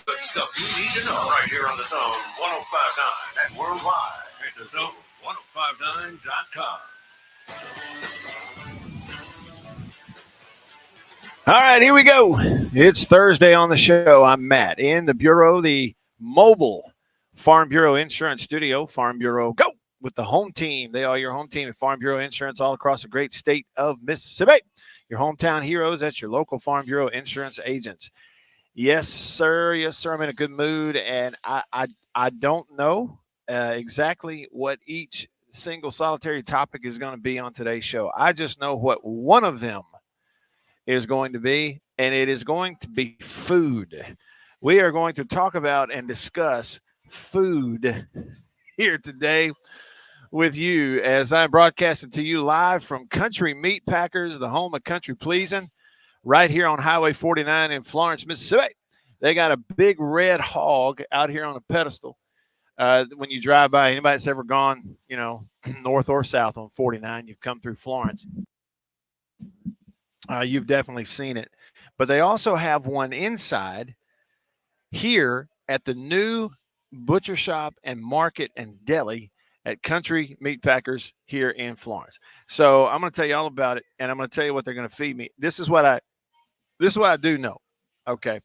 Good stuff you need to know right here on the Zone 1059 and worldwide at the Zone1059.com. All right, here we go. It's Thursday on the show. I'm Matt in the Bureau, the mobile Farm Bureau Insurance Studio. Farm Bureau, go with the home team. They are your home team at Farm Bureau Insurance all across the great state of Mississippi. Your hometown heroes, that's your local Farm Bureau Insurance agents. Yes, sir. Yes, sir. I'm in a good mood, and I don't know exactly what each single solitary topic is going to be on today's show. I just know what one of them is going to be, and it is going to be food. We are going to talk about and discuss food here today with you as I'm broadcasting to you live from Country Meat Packers, the home of Country Pleasin, right here on Highway 49 in Florence, Mississippi. They got a big red hog out here on a pedestal. When you drive by, anybody that's ever gone, north or south on 49, you've come through Florence, you've definitely seen it. But they also have one inside here at the new butcher shop and market and deli at Country Meat Packers here in Florence. So I'm going to tell you all about it, and I'm going to tell you what they're going to feed me. This is what I do know, okay,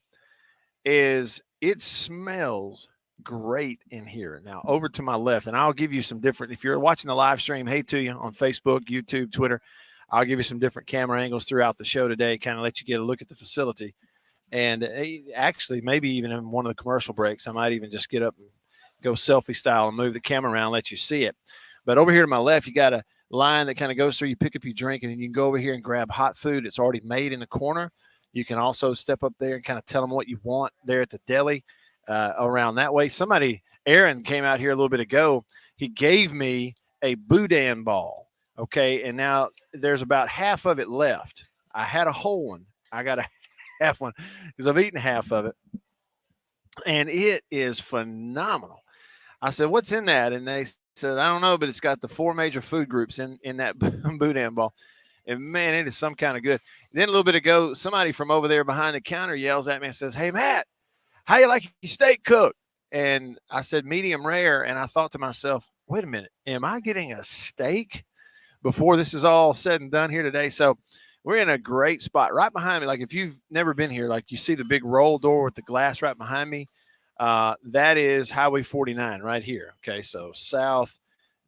is it smells great in here. Now, over to my left, and I'll give you some different, if you're watching the live stream, hey to you on Facebook, YouTube, Twitter, I'll give you some different camera angles throughout the show today, kind of let you get a look at the facility. And actually, maybe even in one of the commercial breaks, I might even just get up and go selfie style and move the camera around, let you see it. But over here to my left, you got a line that kind of goes through. You pick up your drink, and then you can go over here and grab hot food. It's already made in the corner. You can also step up there and kind of tell them what you want there at the deli around that way. Aaron came out here a little bit ago. He gave me a boudin ball. Okay, and now there's about half of it left. I had a whole one. I got a half one because I've eaten half of it, and it is phenomenal. I said, what's in that? And they said, I don't know, but it's got the 4 major food groups in that boudin ball. And, man, it is some kind of good. And then a little bit ago, somebody from over there behind the counter yells at me and says, hey, Matt, how you like your steak cooked? And I said, medium rare, and I thought to myself, wait a minute, am I getting a steak before this is all said and done here today? So we're in a great spot right behind me. Like if you've never been here, like you see the big roll door with the glass right behind me. That is Highway 49 right here. Okay, so south,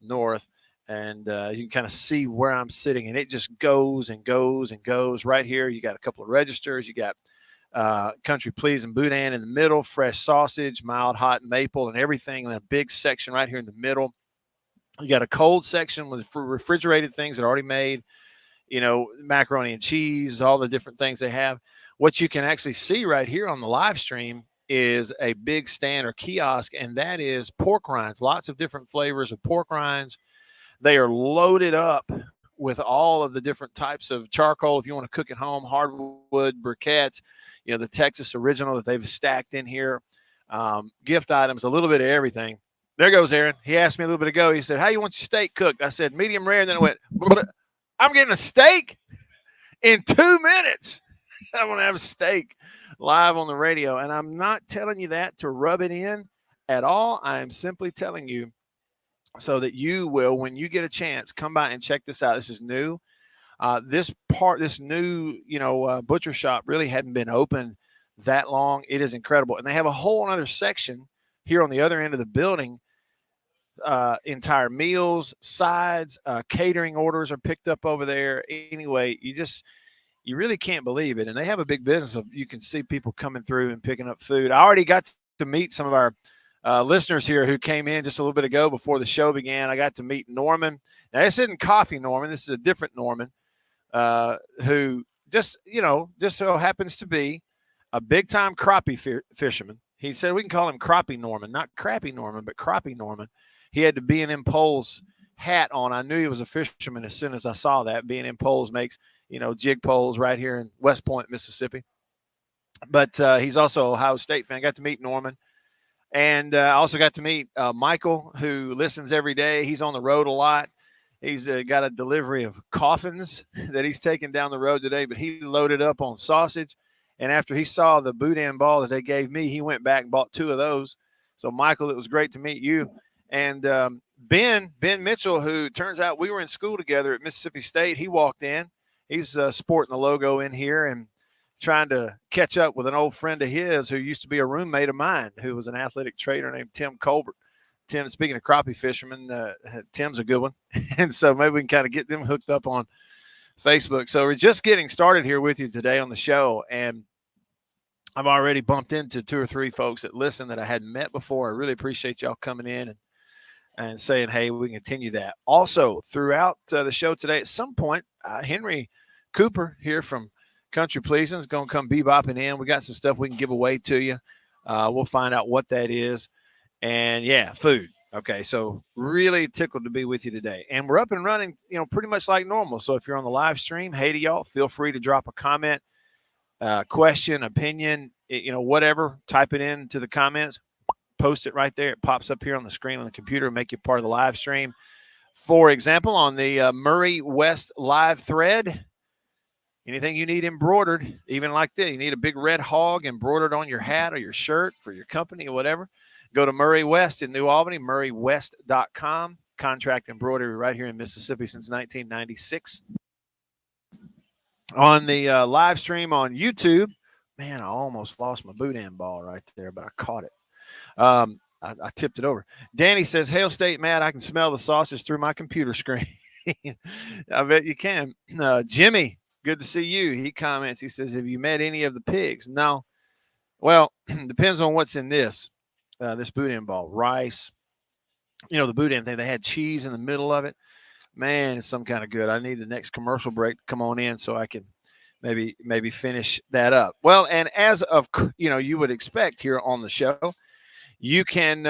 north, and you can kind of see where I'm sitting, and it just goes and goes and goes. Right here, you got a couple of registers. You got Country Pleasin boudin in the middle, fresh sausage, mild hot maple, and everything in a big section right here in the middle. You got a cold section with refrigerated things that are already made, macaroni and cheese, all the different things they have. What you can actually see right here on the live stream is a big stand or kiosk, and that is pork rinds, lots of different flavors of pork rinds. They are loaded up with all of the different types of charcoal if you want to cook at home, hardwood, briquettes, the Texas original that they've stacked in here, gift items, a little bit of everything. There goes Aaron. He asked me a little bit ago. He said, how you want your steak cooked? I said, medium rare. And then I went, I'm getting a steak in 2 minutes. I'm going to have a steak live on the radio. And I'm not telling you that to rub it in at all. I am simply telling you so that you will, when you get a chance, come by and check this out. This is new. This new, butcher shop really hadn't been open that long. It is incredible. And they have a whole other section here on the other end of the building. Entire meals, sides, catering orders are picked up over there. Anyway, you really can't believe it. And they have a big business of, you can see people coming through and picking up food. I already got to meet some of our listeners here who came in just a little bit ago before the show began. I got to meet Norman. Now, this isn't Coffee Norman. This is a different Norman who just so happens to be a big-time crappie fisherman. He said we can call him Crappie Norman, not Crappie Norman, but Crappie Norman. He had the B&M Poles hat on. I knew he was a fisherman as soon as I saw that. B&M Poles makes, jig poles right here in West Point, Mississippi. But he's also an Ohio State fan. I got to meet Norman. And I also got to meet Michael, who listens every day. He's on the road a lot. He's got a delivery of coffins that he's taking down the road today, but he loaded up on sausage And after he saw the boudin ball that they gave me, he went back and bought 2 of those. So, Michael, it was great to meet you. And Ben Mitchell, who turns out we were in school together at Mississippi State, he walked in. He's sporting the logo in here and trying to catch up with an old friend of his who used to be a roommate of mine, who was an athletic trader named Tim Colbert. Tim, speaking of crappie fishermen, Tim's a good one. And so maybe we can kind of get them hooked up on Facebook. So we're just getting started here with you today on the show. And I've already bumped into 2 or 3 folks that listen that I hadn't met before. I really appreciate y'all coming in and saying, hey, we can continue that. Also, throughout the show today, at some point, Henry Cooper here from Country Pleasin is going to come bebopping in. We got some stuff we can give away to you. We'll find out what that is. And, yeah, food. Okay, so really tickled to be with you today. And we're up and running, pretty much like normal. So if you're on the live stream, hey to y'all, feel free to drop a comment, question, opinion, whatever. Type it into the comments. Post it right there. It pops up here on the screen on the computer and make you part of the live stream. For example, on the Murray West live thread, anything you need embroidered, even like this, you need a big red hog embroidered on your hat or your shirt for your company or whatever, go to Murray West in New Albany, murraywest.com. Contract embroidery right here in Mississippi since 1996. On the live stream on YouTube, man, I almost lost my boudin ball right there, but I caught it. I tipped it over. Danny says, Hail State, Matt, I can smell the sausage through my computer screen. I bet you can. Jimmy, good to see you. He comments, he says, have you met any of the pigs? No. Well, depends on what's in this boudin ball. Rice, the boudin thing, they had cheese in the middle of it. Man, it's some kind of good. I need the next commercial break to come on in so I can maybe finish that up. Well, and as of, you would expect here on the show, you can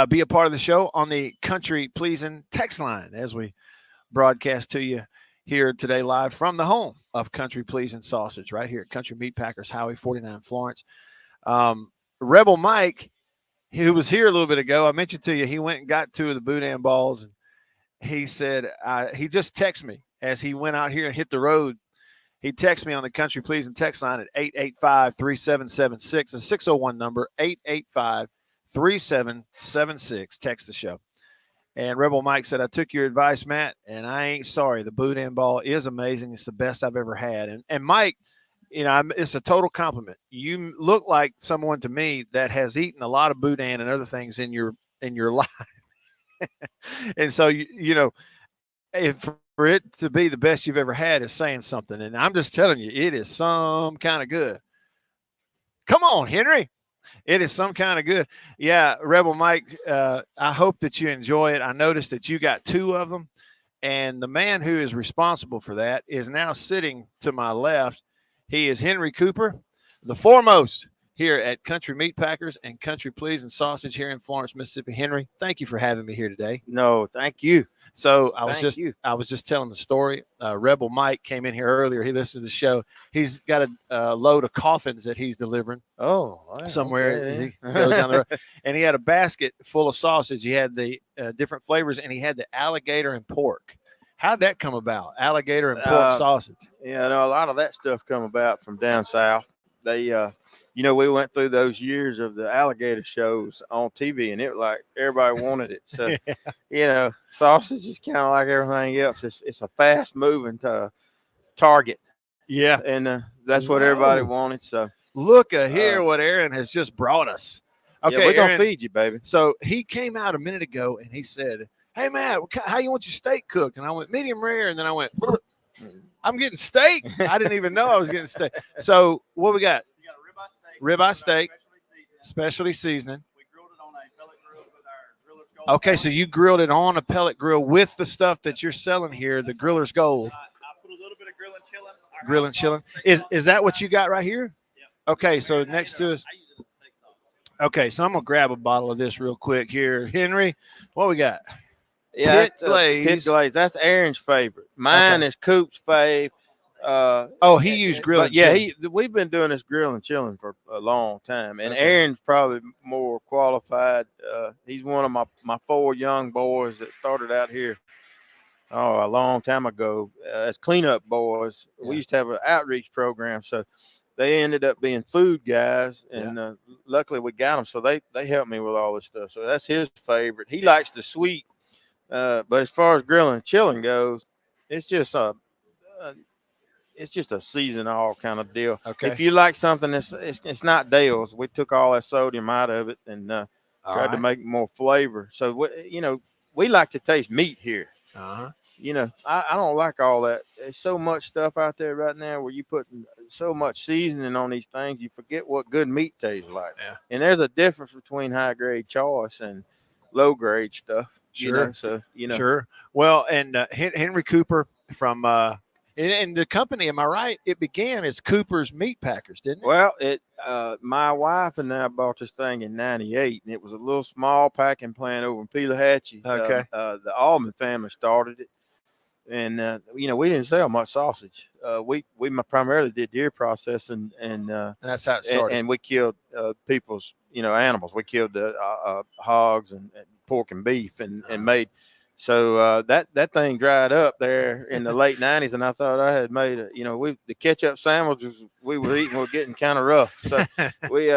be a part of the show on the Country Pleasin text line as we broadcast to you here today live from the home of Country Pleasin Sausage right here at Country Meat Packers, Highway 49, Florence. Rebel Mike, who was here a little bit ago, I mentioned to you, he went and got 2 of the boudin balls. And he said, he just texted me as he went out here and hit the road. He texted me on the Country Pleasin text line at 885-3776, a 601 number, 885-3776. Text the show. And Rebel Mike said, I took your advice, Matt, and I ain't sorry. The boudin ball is amazing. It's the best I've ever had. And Mike, it's a total compliment. You look like someone to me that has eaten a lot of boudin and other things in your life. And so, if for it to be the best you've ever had is saying something. And I'm just telling you, it is some kind of good. Come on, Henry. It is some kind of good. Yeah, Rebel Mike, I hope that you enjoy it. I noticed that you got 2 of them. And the man who is responsible for that is now sitting to my left. He is Henry Cooper, the foremost here at Country Meat Packers and Country Pleasin Sausage here in Florence, Mississippi. Henry, thank you for having me here today. No, thank you. So I was just telling the story. Rebel Mike came in here earlier. He listened to the show. He's got a load of coffins that he's delivering. Oh, somewhere okay. He goes down the road, and he had a basket full of sausage. He had the different flavors, and he had the alligator and pork. How'd that come about? Alligator and pork sausage. Yeah, a lot of that stuff come about from down south. They, we went through those years of the alligator shows on TV, and it was like everybody wanted it. So, Yeah. Sausage is kind of like everything else. It's a fast moving target. Yeah. And that's what everybody wanted. So look here what Aaron has just brought us. Okay, we're going to Aaron, feed you, baby. So he came out a minute ago, and he said, hey, Matt, how you want your steak cooked? And I went, medium rare. And then I went, I'm getting steak. I didn't even know I was getting steak. So what we got? We got a Ribeye steak, specialty seasoning. We grilled it on a pellet grill with our Griller's Gold. Okay, so you grilled it on a pellet grill with the stuff that you're selling here, the Griller's Gold. I put a little bit of grill and chillin'. Grill and chillin'. Is that what you got right here? Yeah. Okay, so next to us. I use it as steak sauce. Okay, so I'm going to grab a bottle of this real quick here. Henry, what we got? Yeah, Pit glaze. Pit glaze. That's Aaron's favorite. Mine is Coop's fave. He used grill and chillin'. We've been doing this grill and chilling for a long time, and Aaron's probably more qualified. He's one of my 4 young boys that started out here a long time ago as cleanup boys. We used to have an outreach program, so they ended up being food guys, and luckily we got them. So they helped me with all this stuff. So that's his favorite. He likes the sweet, but as far as grilling and chilling goes, it's just a seasonal kind of deal. Okay. If you like something it's not Dale's, we took all that sodium out of it and tried to make more flavor. So we like to taste meat here. Uh-huh. I don't like all that. There's so much stuff out there right now where you put so much seasoning on these things, you forget what good meat tastes like. Yeah. And there's a difference between high grade choice and low grade stuff. Sure. Sure. Well, and Henry Cooper from and the company, am I right? It began as Cooper's Meat Packers, didn't it? Well, my wife and I bought this thing in '98, and it was a little small packing plant over in Pelahatchie. Okay. The Allman family started it, and we didn't sell much sausage. We primarily did deer processing, and that's how it started. And we killed people's animals. We killed hogs and pork and beef, and made. So that thing dried up there in the late '90s, and I thought I had made the ketchup sandwiches we were eating were getting kind of rough. So we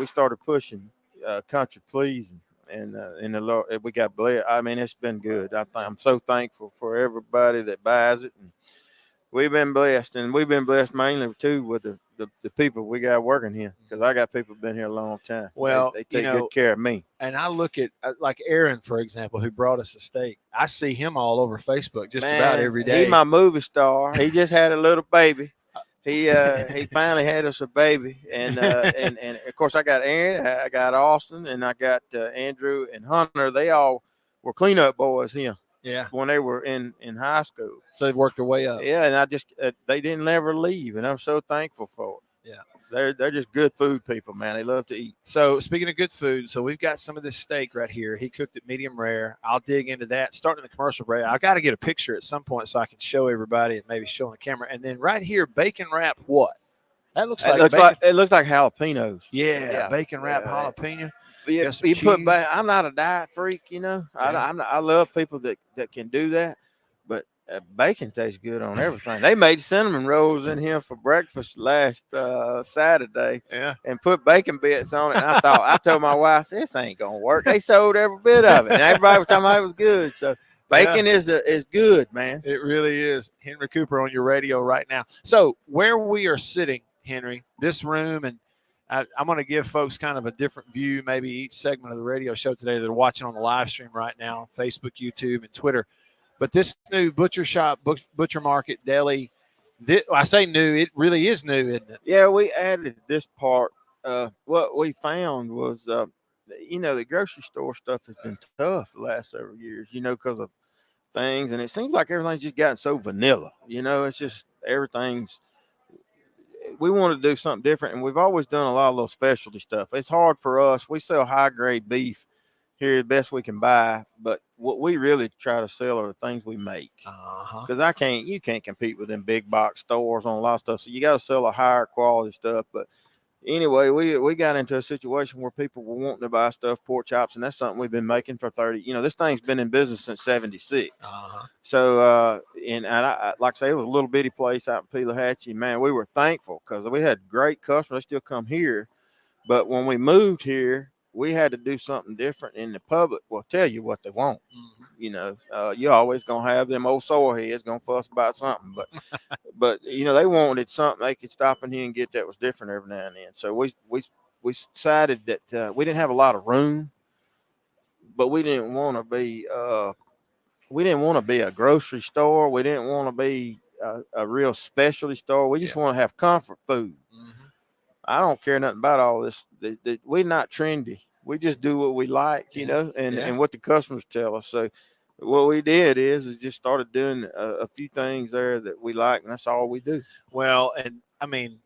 started pushing country pleasing, and in the Lord, we got blessed. I mean, it's been good. I'm so thankful for everybody that buys it, and we've been blessed, and we've been blessed mainly too with the people we got working here, because I got people been here a long time. Well, they take good care of me. And I look at like Aaron, for example, who brought us a steak. I see him all over Facebook just about every day. He's my movie star. He just had a little baby. He finally had us a baby, and of course I got Aaron, I got Austin, and I got Andrew and Hunter. They all were cleanup boys here. Yeah. When they were in high school. So they've worked their way up. Yeah, and I just they didn't ever leave, and I'm so thankful for it. Yeah. They're just good food people, man. They love to eat. So speaking of good food, so we've got some of this steak right here. He cooked it medium rare. I'll dig into that. Starting the commercial break, I got to get a picture at some point so I can show everybody and maybe show on the camera. And then right here, bacon wrap what? That looks like it looks like jalapenos. Yeah, bacon wrap jalapeno. Yeah, you put back. I'm not a diet freak, Yeah. I love people that can do that, but bacon tastes good on everything. They made cinnamon rolls in here for breakfast last Saturday, and put bacon bits on it. And I told my wife, this ain't gonna work. They sold every bit of it, and everybody was talking about it was good. So bacon is good, man. It really is. Henry Cooper on your radio right now. So where we are sitting, Henry, this room, and I'm going to give folks kind of a different view, maybe each segment of the radio show today that are watching on the live stream right now on Facebook, YouTube, and Twitter. But this new butcher shop, butcher market, deli, I say new, it really is new, isn't it? Yeah, we added this part. What we found was, the grocery store stuff has been tough the last several years, because of things. And it seems like everything's just gotten so vanilla. It's just everything's. We want to do something different, and we've always done a lot of little specialty stuff. It's hard for us. We sell high-grade beef here the best we can buy, but what we really try to sell are the things we make. Because you can't compete with them big box stores on a lot of stuff, so you got to sell a higher quality stuff. But anyway, we got into a situation where people were wanting to buy stuff, pork chops, and that's something we've been making for 30. This thing's been in business since '76. So, and I like I say, it was a little bitty place out in Pelahatchie. Man, we were thankful because we had great customers. They still come here, but when we moved here, we had to do something different. In the public will tell you what they want. You're always gonna have them old sore heads gonna fuss about something, but they wanted something they could stop in here and get that was different every now and then. So we decided that we didn't have a lot of room, but we didn't want to be a grocery store. We didn't want to be a real specialty store. We just want to have comfort food. I don't care nothing about all this. We're not trendy. We just do what we like, and what the customers tell us. So what we did is just started doing a few things there that we like, and that's all we do. Well, and I mean,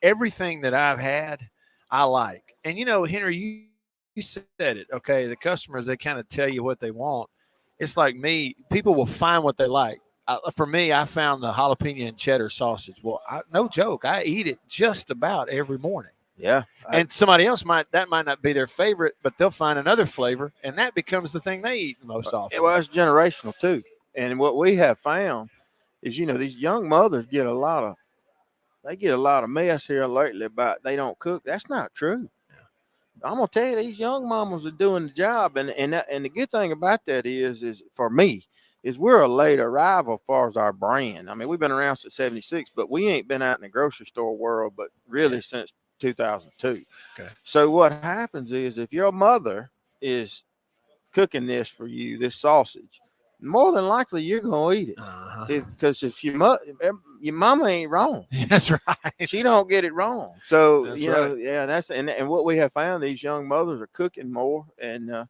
everything that I've had, I like. And, Henry, you said it, okay? The customers, they kind of tell you what they want. It's like me. People will find what they like. For me, I found the jalapeno and cheddar sausage. Well, no joke. I eat it just about every morning. Yeah. And somebody else might not be their favorite, but they'll find another flavor, and that becomes the thing they eat the most often. Well, it's generational too. And what we have found is, these young mothers get a lot of mess here lately about they don't cook. That's not true. I'm gonna tell you, these young mamas are doing the job, and the good thing about that is for me, is we're a late arrival as far as our brand. I mean, we've been around since '76, but we ain't been out in the grocery store world, but really since 2002. Okay. So what happens is if your mother is cooking this for you, this sausage, more than likely you're gonna eat it, because if your mama ain't wrong. That's right. She don't get it wrong. So That's right. yeah, and what we have found, these young mothers are cooking more, and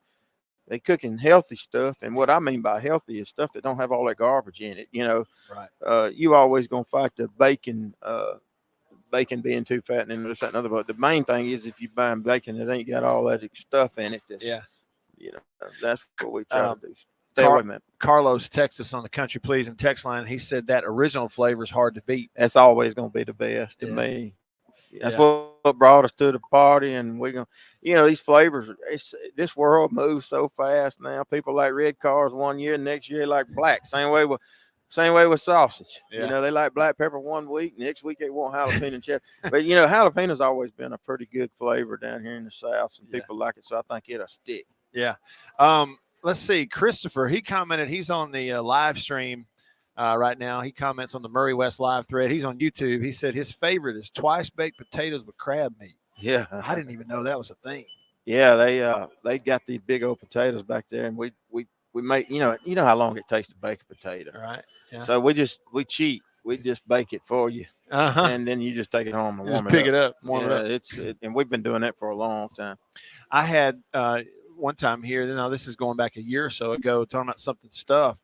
they cooking healthy stuff. And what I mean by healthy is stuff that don't have all that garbage in it. Right. You always gonna fight the bacon being too fat and this, that, and other. But the main thing is if you buy bacon that ain't got all that stuff in it. That's what we try to do. Stay away, man. Carlos texted us on the Country Pleasin text line. He said that original flavor is hard to beat. That's always going to be the best to me. That's what brought us to the party, and we're going to, these flavors, this world moves so fast now. People like red cars one year, next year they like black. Same way with sausage. Yeah. They like black pepper one week, next week they want jalapeno and cheddar. But jalapeno's always been a pretty good flavor down here in the South, and people like it, so I think it'll stick. Yeah. Let's see. Christopher, he commented, he's on the live stream right now. He comments on the Murray West live thread. He's on YouTube. He said his favorite is twice baked potatoes with crab meat. Yeah. I didn't even know that was a thing. Yeah, they got these big old potatoes back there, and we make, you know how long it takes to bake a potato. Right. Yeah. So we cheat. We just bake it for you. And then you just take it home and warm pick it up. Warm it up. And we've been doing that for a long time. I had one time here, this is going back a year or so ago, talking about something stuffed.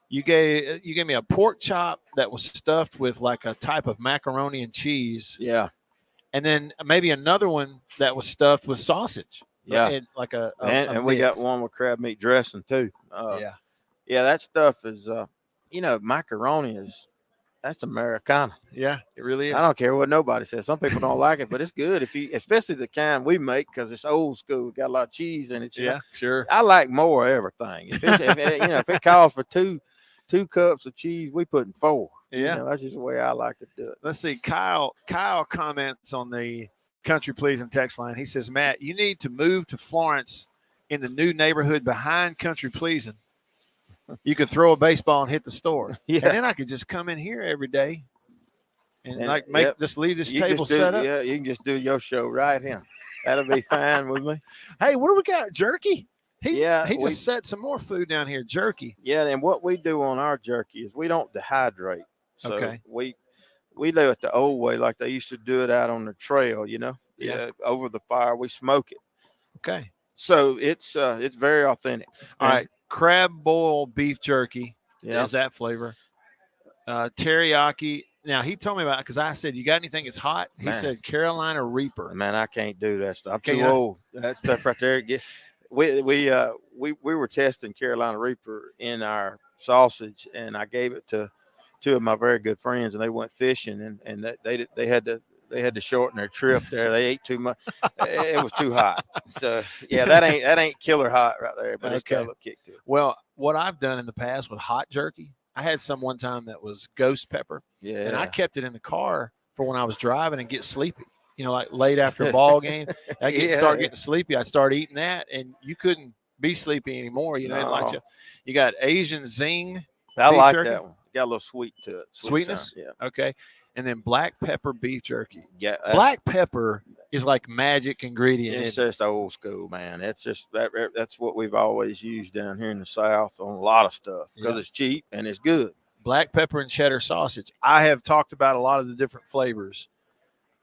You gave me a pork chop that was stuffed with like a type of macaroni and cheese. Yeah. And then maybe another one that was stuffed with sausage. Yeah. And we got one with crab meat dressing too. Yeah, that stuff is macaroni that's Americana. Yeah, it really is. I don't care what nobody says. Some people don't like it, but it's good especially the kind we make, because it's old school. Got a lot of cheese in it. Yeah, sure. I like more of everything. If it calls for two cups of cheese, we put in 4. Yeah, that's just the way I like to do it. Let's see. Kyle comments on the Country Pleasin text line. He says, Matt, you need to move to Florence in the new neighborhood behind Country Pleasin. You could throw a baseball and hit the store. Yeah. And then I could just come in here every day and just leave this table set up. Yeah, you can just do your show right here. That'll be fine with me. Hey, what do we got? Jerky? He we just set some more food down here. Jerky. Yeah, and what we do on our jerky is we don't dehydrate. So we do it the old way, like they used to do it out on the trail, over the fire. We smoke it. Okay. So it's very authentic. All right. Crab boil beef jerky. Yeah. There's that flavor. Teriyaki. Now, he told me about it because I said, you got anything that's hot? He said Carolina Reaper. Man, I can't do that stuff. I'm too old. That stuff right there. We were testing Carolina Reaper in our sausage, and I gave it to 2 of my very good friends, and they went fishing, and they had to shorten their trip there. They ate too much. It was too hot. So yeah, that ain't killer hot right there, but it's got a little kick to it. Well, what I've done in the past with hot jerky, I had some one time that was ghost pepper. Yeah. And I kept it in the car for when I was driving and get sleepy. Like late after a ball game, I start getting sleepy. I start eating that, and you couldn't be sleepy anymore. You got Asian zing. I like jerky. that one. Got a little sweet to it. Sweetness? Yeah. Okay. And then black pepper beef jerky. Yeah. Black pepper is like magic ingredient. It's just old school, man. It's just that's what we've always used down here in the South on a lot of stuff, because it's cheap and it's good. Black pepper and cheddar sausage. I have talked about a lot of the different flavors.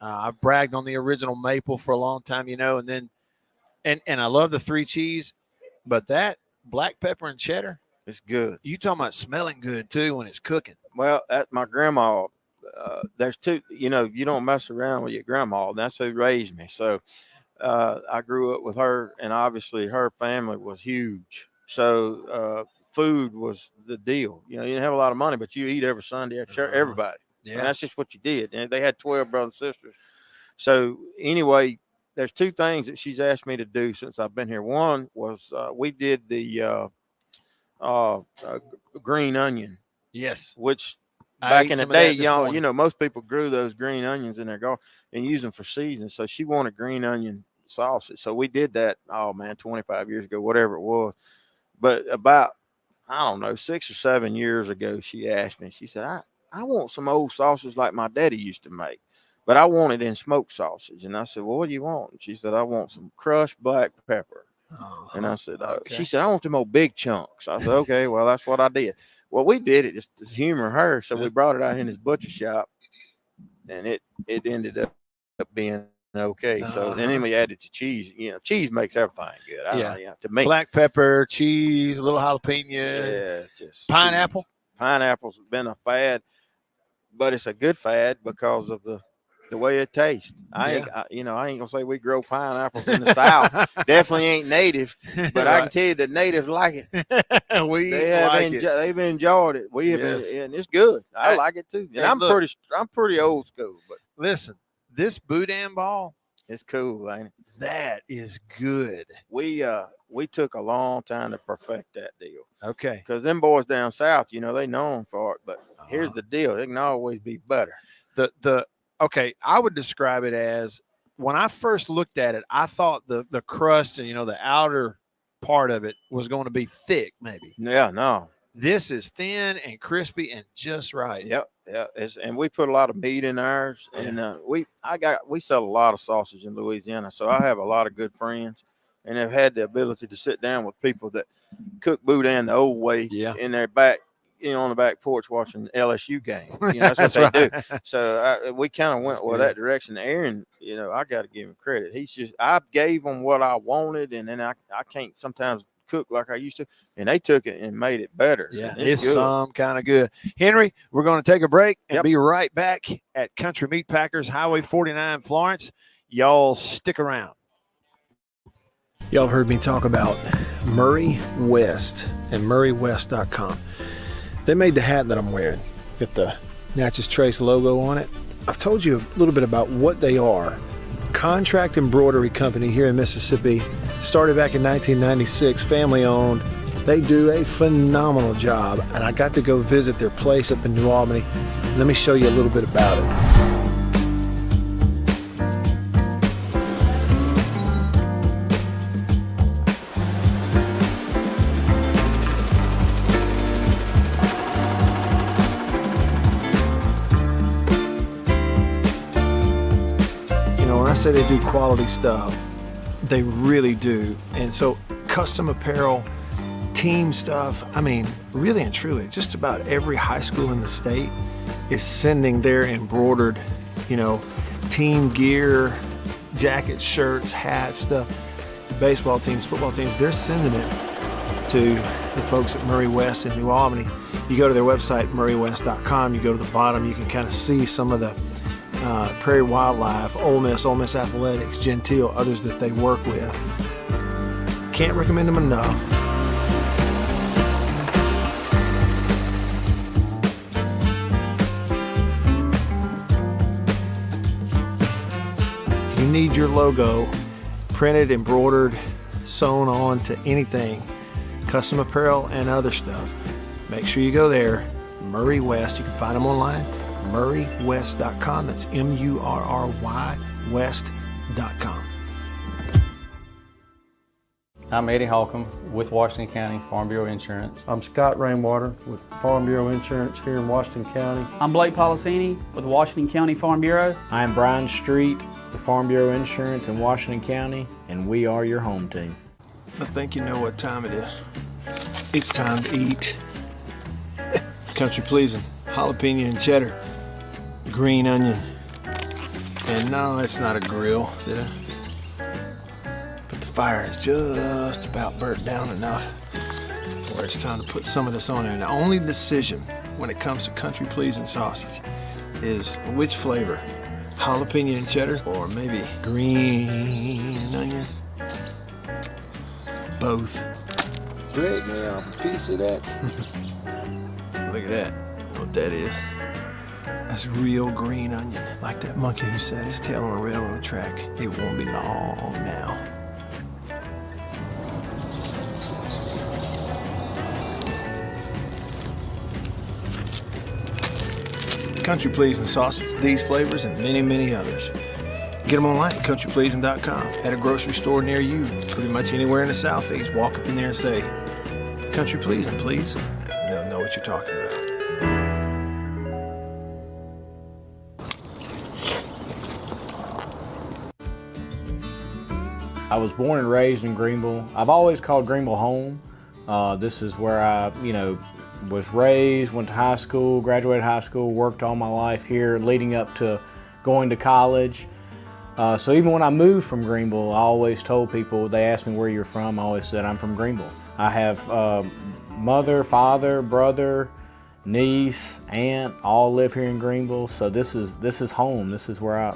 I've bragged on the original maple for a long time, and then I love the 3 cheese, but that black pepper and cheddar, it's good. You talking about smelling good too when it's cooking. Well, my grandma, there's 2, you don't mess around with your grandma. That's who raised me. So I grew up with her, and obviously her family was huge. So food was the deal. You didn't have a lot of money, but you eat every Sunday at church, everybody. Yeah. And that's just what you did. And they had 12 brothers and sisters. So anyway, there's 2 things that she's asked me to do since I've been here. One was we did the green onion, Yes. which I back ate in the some of that day, this morning. most people grew those green onions in their garden and used them for seasoning. So she wanted green onion sausage. So we did that, 25 years ago, whatever it was. But about, I don't know, 6 or 7 years ago, she asked me, she said, I want some old sausage like my daddy used to make, but I want it in smoked sausage. And I said, well, what do you want? And she said, I want some crushed black pepper. And I said, okay. She said, I want them old big chunks. I said, okay, well, that's what I did. Well, we did it just to humor her. So we brought it out in his butcher shop, and it ended up being okay. So then we added the cheese. Cheese makes everything good. To me. Black pepper, cheese, a little jalapeno. Yeah, just pineapple. Cheese. Pineapple's been a fad, but it's a good fad because of the way it tastes. I ain't gonna say we grow pineapples in the South. Definitely ain't native, but I can tell you the natives like it. They've enjoyed it. We have, and it's good. I like it too. And I'm pretty old school. But listen, this boudin ball, it's cool, ain't it? That is good. We took a long time to perfect that deal. Okay, because them boys down south, they known for it. But here's the deal: it can always be better. Okay, I would describe it as, when I first looked at it, I thought the crust and the outer part of it was going to be thick, maybe. Yeah, no. This is thin and crispy and just right. Yep. And we put a lot of meat in ours, and we sell a lot of sausage in Louisiana, so I have a lot of good friends, and have had the ability to sit down with people that cook boudin the old way in their back. On the back porch watching LSU game. That's what they do. So we kind of went that direction. Aaron, I got to give him credit. I gave them what I wanted, and then I can't sometimes cook like I used to, and they took it and made it better. Yeah, it's some kind of good. Henry, we're going to take a break and be right back at Country Meat Packers, Highway 49, Florence. Y'all stick around. Y'all heard me talk about Murray West and MurrayWest.com. They made the hat that I'm wearing. Got the Natchez Trace logo on it. I've told you a little bit about what they are. Contract embroidery company here in Mississippi. Started back in 1996, family owned. They do a phenomenal job, and I got to go visit their place up in New Albany. Let me show you a little bit about it. When I say they do quality stuff, they really do. And so custom apparel, team stuff, really and truly, just about every high school in the state is sending their embroidered, team gear, jackets, shirts, hats, stuff. Baseball teams, football teams, they're sending it to the folks at Murray West in New Albany. You go to their website, MurrayWest.com, you go to the bottom, you can kind of see some of the Prairie Wildlife, Ole Miss Athletics, Gentile, others that they work with. Can't recommend them enough. If you need your logo printed, embroidered, sewn on to anything, custom apparel and other stuff, make sure you go there. Murray West, you can find them online. MurrayWest.com. That's MURRY West.com. I'm Eddie Holcomb with Washington County Farm Bureau Insurance. I'm Scott Rainwater with Farm Bureau Insurance here in Washington County. I'm Blake Policini with Washington County Farm Bureau. I'm Brian Street with Farm Bureau Insurance in Washington County, and we are your home team. I think you know what time it is. It's time to eat. Country Pleasin, jalapeno and cheddar, green onion. And no, it's not a grill, see that? But the fire is just about burnt down enough where it's time to put some of this on there. And the only decision when it comes to Country Pleasin sausage is which flavor, jalapeno and cheddar, or maybe green onion. Both. Break me off a piece of that. Look at that. What that is. That's real green onion. Like that monkey who set his tail on a railroad track. It won't be long now. Country Pleasin sausage, these flavors, and many, many others. Get them online at countrypleasin.com. At a grocery store near you, pretty much anywhere in the Southeast, walk up in there and say, Country Pleasin, please. They'll know what you're talking about. I was born and raised in Greenville. I've always called Greenville home. This is where I, was raised, went to high school, graduated high school, worked all my life here leading up to going to college. So even when I moved from Greenville, I always told people, they asked me where you're from, I always said I'm from Greenville. I have mother, father, brother, niece, aunt, all live here in Greenville. So this is home. This is where I,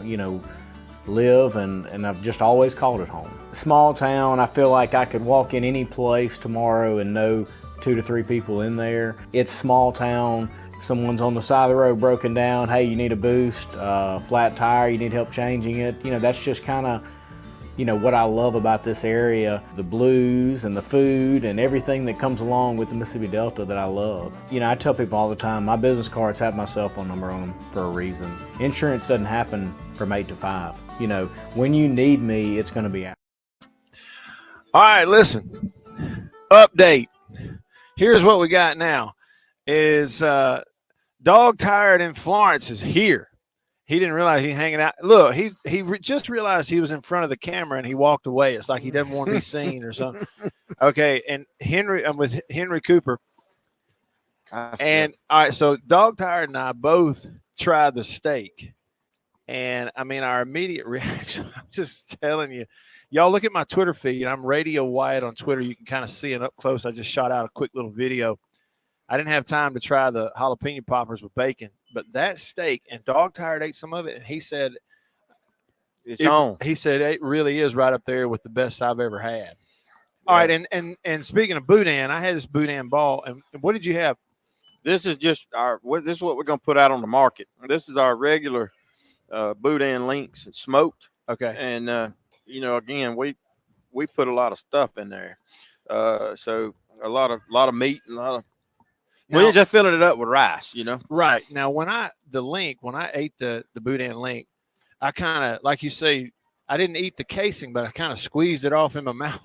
live, and I've just always called it home. Small town, I feel like I could walk in any place tomorrow and know 2 to 3 people in there. It's small town. Someone's on the side of the road broken down. Hey, you need a boost, flat tire, you need help changing it. That's just kind of, what I love about this area, the blues and the food and everything that comes along with the Mississippi Delta that I love. I tell people all the time, my business cards have my cell phone number on them for a reason. Insurance doesn't happen from 8 to 5. When you need me, it's going to be out. All right, listen. Update. Here's what we got now. Is Dog Tired in Florence is here. He didn't realize he hanging out. Look, he just realized he was in front of the camera and he walked away. It's like he doesn't want to be seen or something. Okay, and I'm with Henry Cooper. And all right, so Dog Tired and I both tried the steak. And I mean, our immediate reaction, I'm just telling you, y'all look at my Twitter feed. I'm Radio Wyatt on Twitter. You can kind of see it up close. I just shot out a quick little video. I didn't have time to try the jalapeno poppers with bacon, but that steak, and Dog Tired ate some of it, and he said it's on. He said it really is right up there with the best I've ever had. All right, and speaking of boudin, I had this boudin ball, and what did you have? This is just this is what we're going to put out on the market. This is our regular boudin links and smoked. Okay. And again, we put a lot of stuff in there. So a lot of meat and a lot of we're just filling it up with rice, Right. Now when I ate the boudin link, I kind of, like you say, I didn't eat the casing, but I kind of squeezed it off in my mouth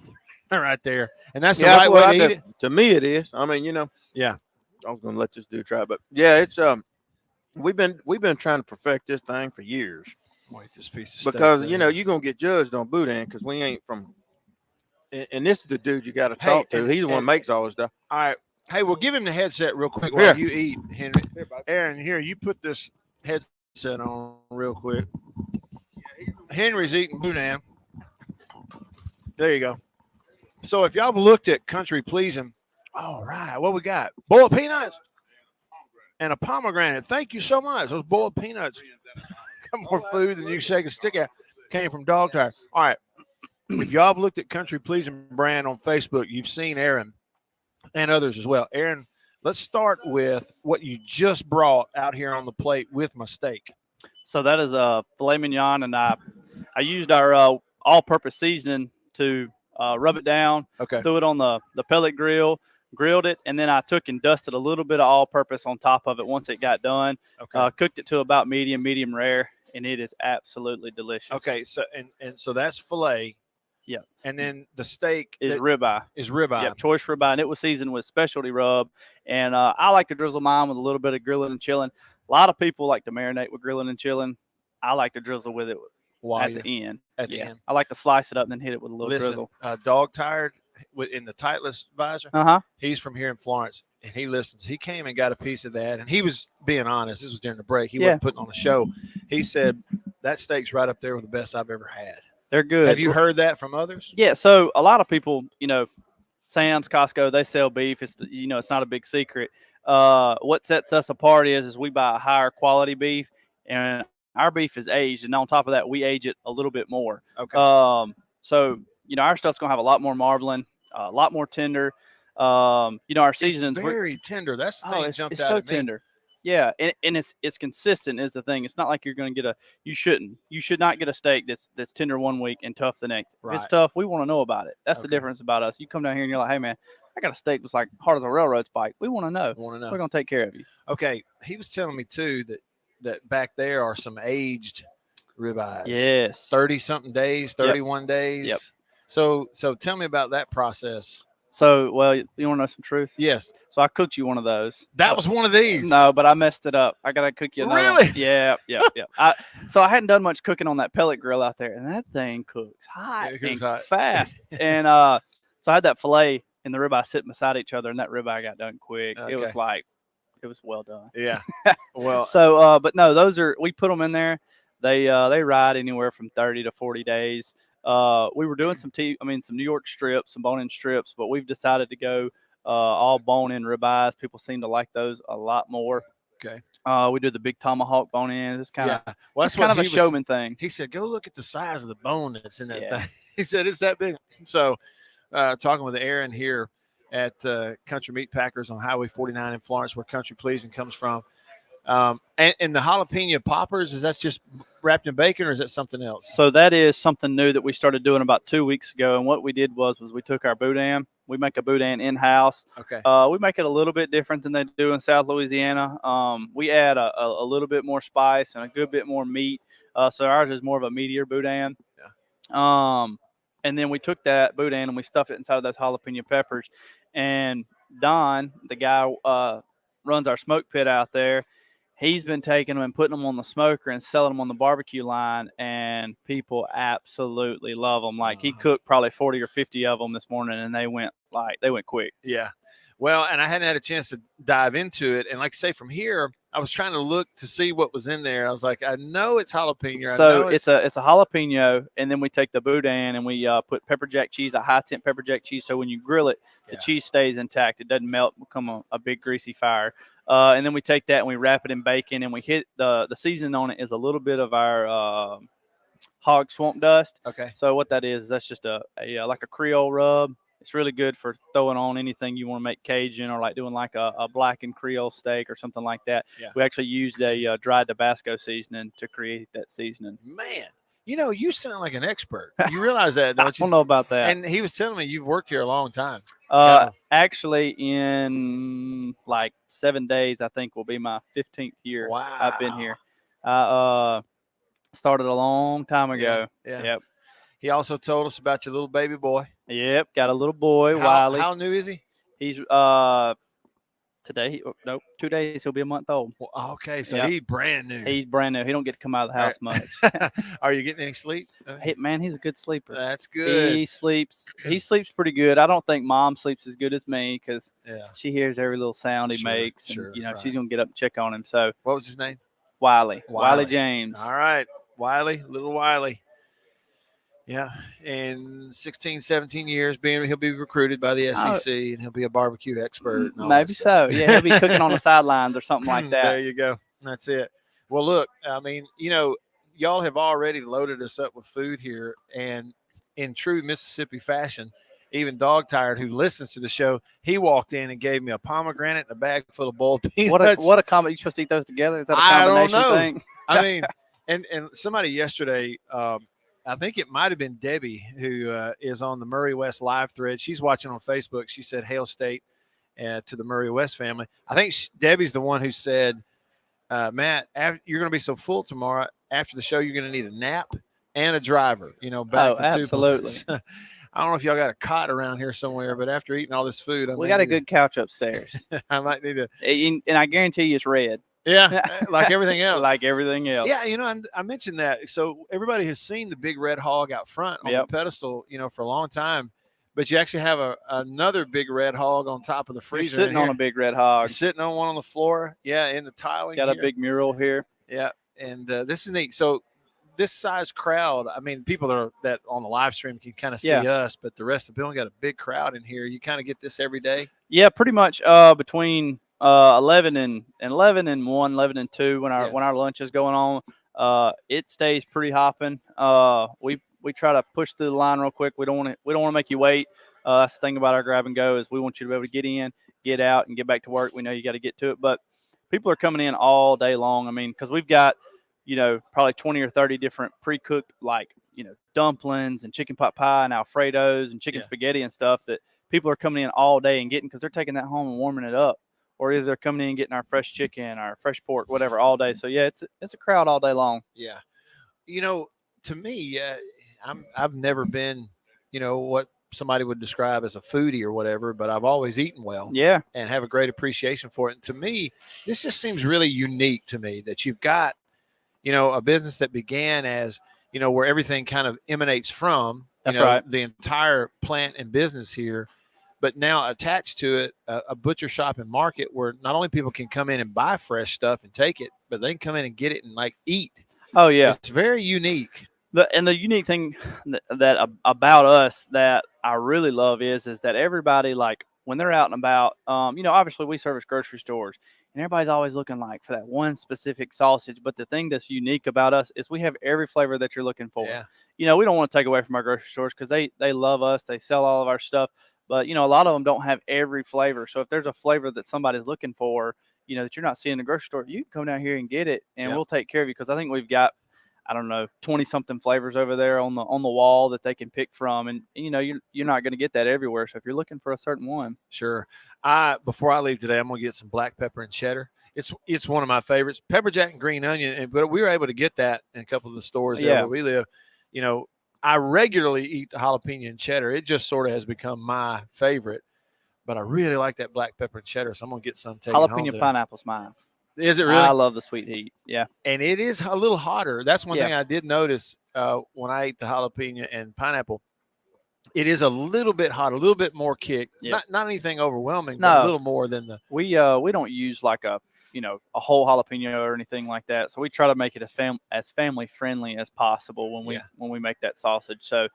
right there. And that's the right way to eat it. To me it is. I mean, Yeah. I was gonna let this dude try, but yeah, it's we've been trying to perfect this thing for years. Wait, this piece of because steak you're gonna get judged on boudin because we ain't from. And this is the dude you got to talk to. He's the one that makes all this stuff. All right, hey, well, give him the headset real quick while you eat, Henry. Aaron, here, you put this headset on real quick. Henry's eating boudin. There you go. So if y'all have looked at Country Pleasin, all right, what we got? Boiled peanuts and a pomegranate. Thank you so much. Those boiled peanuts. Got more food than you can shake a stick at. Came from Dog Tired. All right. If y'all have looked at Country Pleasin brand on Facebook, you've seen Aaron and others as well. Aaron, let's start with what you just brought out here on the plate with my steak. So that is a filet mignon, and I used our all-purpose seasoning to rub it down, threw it on the pellet grill, grilled it, and then I took and dusted a little bit of all-purpose on top of it once it got done. Cooked it to about medium rare, and it is absolutely delicious. Okay, so and so that's filet. Yeah. And then the steak is ribeye. Yeah, choice ribeye, and it was seasoned with specialty rub. And I like to drizzle mine with a little bit of grilling and chilling. A lot of people like to marinate with grilling and chilling. I like to drizzle with it at the end. At the end. I like to slice it up and then hit it with a little drizzle. Dog Tired in the Titleist visor. He's from here in Florence, and he listens. He came and got a piece of that, and he was being honest. This was during the break. He wasn't putting on a show. He said that steak's right up there with the best I've ever had. They're good. Have you heard that from others? Yeah. So a lot of people, Sam's, Costco, they sell beef. It's it's not a big secret. What sets us apart is we buy a higher quality beef, and our beef is aged, and on top of that, we age it a little bit more. Okay. So our stuff's gonna have a lot more marbling, a lot more tender. Our seasonings very tender. That's the thing. It's so tender. Yeah, and it's consistent is the thing. It's not like you're going to get you should not get a steak that's tender one week and tough the next. Right. If it's tough, we want to know about it. That's the difference about us. You come down here and you're like, hey man, I got a steak that's like hard as a railroad spike. We want to know. We're going to take care of you. Okay. He was telling me too that that back there are some aged ribeyes. Yes. 30-something days, 31 days. Yep. So tell me about that process. So, well, you want to know some truth? Yes. So I cooked you one of those. That was one of these. No, but I messed it up. I gotta cook you another Really? one. Yeah. So I hadn't done much cooking on that pellet grill out there, and that thing cooks hot It cooks and hot. fast. And so I had that filet and the ribeye sitting beside each other, and that ribeye got done quick. Okay. It was well done. Yeah. Well, So, but no, we put them in there. They ride anywhere from 30 to 40 days. We were doing some New York strips, some bone-in strips, but we've decided to go all bone-in ribeyes. People seem to like those a lot more. Okay. We do the big tomahawk bone-in. It's kind of well, that's kind of a showman thing. He said, "Go look at the size of the bone that's in that Yeah. thing." He said, "It's that big." So, talking with Aaron here at Country Meat Packers on Highway 49 in Florence, where Country Pleasin comes from. And the jalapeno poppers, is that just wrapped in bacon, or is that something else? So that is something new that we started doing about 2 weeks ago. And what we did was we took our boudin. We make a boudin in-house. Okay. We make it a little bit different than they do in South Louisiana. We add a little bit more spice and a good bit more meat. So ours is more of a meatier boudin. Yeah. And then we took that boudin and we stuffed it inside of those jalapeno peppers. And Don, the guy runs our smoke pit out there, he's been taking them and putting them on the smoker and selling them on the barbecue line, and people absolutely love them. Like, he cooked probably 40 or 50 of them this morning, and they went quick. Yeah. Well, and I hadn't had a chance to dive into it. And like I say, from here, I was trying to look to see what was in there. I was like, I know it's jalapeno. So it's a jalapeno, and then we take the boudin and we put pepper jack cheese, a high temp pepper jack cheese. So when you grill it, the cheese stays intact. It doesn't melt, become a big greasy fire. And then we take that and we wrap it in bacon, and we hit the seasoning on it is a little bit of our hog swamp dust. Okay. So what that is, that's just a like a Creole rub. It's really good for throwing on anything you want to make Cajun, or like doing like a blackened Creole steak or something like that. Yeah. We actually used a dried Tabasco seasoning to create that seasoning. Man, you sound like an expert. You realize that, don't you? I don't know about that. And he was telling me you've worked here a long time. Actually, in like 7 days, I think will be my 15th year. Wow. I've been here. I started a long time ago. Yeah. Yep. He also told us about your little baby boy. Yep. Got a little boy, Wiley. How new is he? He's today. 2 days. He'll be a month old. Well, okay, so he's brand new. He's brand new. He don't get to come out of the house much. Are you getting any sleep? Hey, man, he's a good sleeper. That's good. He sleeps pretty good. I don't think Mom sleeps as good as me, because she hears every little sound he makes, and she's gonna get up and check on him. So what was his name? Wiley James. All right, little Wiley. Yeah, in 16, 17 years, he'll be recruited by the SEC, and he'll be a barbecue expert. Maybe so. Yeah, he'll be cooking on the sidelines or something like that. There you go. That's it. Well, look, I mean, y'all have already loaded us up with food here, and in true Mississippi fashion, even Dog Tired, who listens to the show, he walked in and gave me a pomegranate and a bag full of boiled peanuts. What a combo! You supposed to eat those together? Is that a combination I don't know. thing? I mean, and somebody yesterday, I think it might have been Debbie, who is on the Murray West live thread. She's watching on Facebook. She said, "Hail State to the Murray West family." I think Debbie's the one who said, "Matt, you're going to be so full tomorrow. After the show, you're going to need a nap and a driver." Back to absolutely. I don't know if y'all got a cot around here somewhere, but after eating all this food, we got a good couch upstairs. I might need to. And I guarantee you, it's red. Yeah, like everything else. Like everything else. Yeah, I mentioned that. So everybody has seen the big red hog out front on the pedestal, for a long time. But you actually have another big red hog on top of the freezer. You're sitting on a big red hog. Sitting on one on the floor. Yeah, in the tiling. Got a big mural here. Yeah, and this is neat. So this size crowd, I mean, people that on the live stream can kind of see us, but the rest of the building got a big crowd in here. You kind of get this every day? Yeah, pretty much between 11 and 1, 11 and 2 when our lunch is going on. It stays pretty hopping. We try to push through the line real quick. We don't want to make you wait. That's the thing about our grab and go, is we want you to be able to get in, get out, and get back to work. We know you got to get to it, but people are coming in all day long. I mean, because we've got probably 20 or 30 different pre-cooked, like dumplings and chicken pot pie and Alfredos and chicken spaghetti and stuff that people are coming in all day and getting, because they're taking that home and warming it up. or either they're coming in and getting our fresh chicken, our fresh pork, whatever, all day. So yeah, it's a crowd all day long. Yeah. To me, I've never been, what somebody would describe as a foodie or whatever, but I've always eaten well. Yeah. And have a great appreciation for it. And to me, this just seems really unique to me that you've got, a business that began as, where everything kind of emanates from. That's right. The entire plant and business here, but now attached to it, a butcher shop and market where not only people can come in and buy fresh stuff and take it, but they can come in and get it and eat. Oh yeah. It's very unique. The unique thing that about us that I really love is that everybody, when they're out and about, obviously we service grocery stores and everybody's always looking for that one specific sausage. But the thing that's unique about us is we have every flavor that you're looking for. Yeah. We don't want to take away from our grocery stores because they love us. They sell all of our stuff. But, a lot of them don't have every flavor. So if there's a flavor that somebody's looking for, that you're not seeing in the grocery store, you can come down here and get it and we'll take care of you. Because I think we've got, 20 something flavors over there on the wall that they can pick from. And, you're not going to get that everywhere. So if you're looking for a certain one. Sure. Before I leave today, I'm going to get some black pepper and cheddar. It's one of my favorites. Pepper jack and green onion. But we were able to get that in a couple of the stores there where we live. I regularly eat the jalapeno and cheddar. It just sort of has become my favorite. But I really like that black pepper and cheddar. So I'm going to get some taken home Jalapeno today. pineapple's mine. Is it really? I love the sweet heat. Yeah. And it is a little hotter. That's one thing I did notice when I ate the jalapeno and pineapple. It is a little bit hot, a little bit more kick. Yeah. Not anything overwhelming, but a little more than the. We don't use a whole jalapeno or anything like that. So we try to make it as family friendly as possible when we make that sausage. So,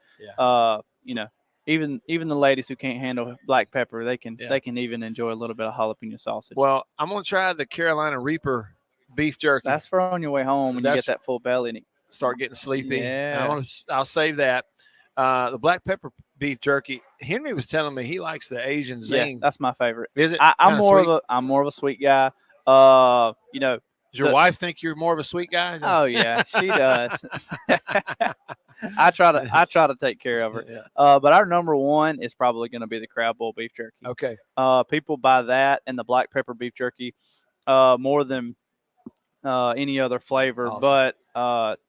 even the ladies who can't handle black pepper, they can even enjoy a little bit of jalapeno sausage. Well, I'm gonna try the Carolina Reaper beef jerky. That's for on your way home when you get that full belly and start getting sleepy. Yeah. I'll save that. The black pepper beef jerky. Henry was telling me he likes the Asian zing. Yeah, that's my favorite. Is it? I'm more of a sweet guy. Does your wife think you're more of a sweet guy? Oh yeah, she does. I try to take care of her. Yeah. But our number one is probably going to be the crab bowl beef jerky. Okay. People buy that and the black pepper beef jerky more than any other flavor. Awesome. But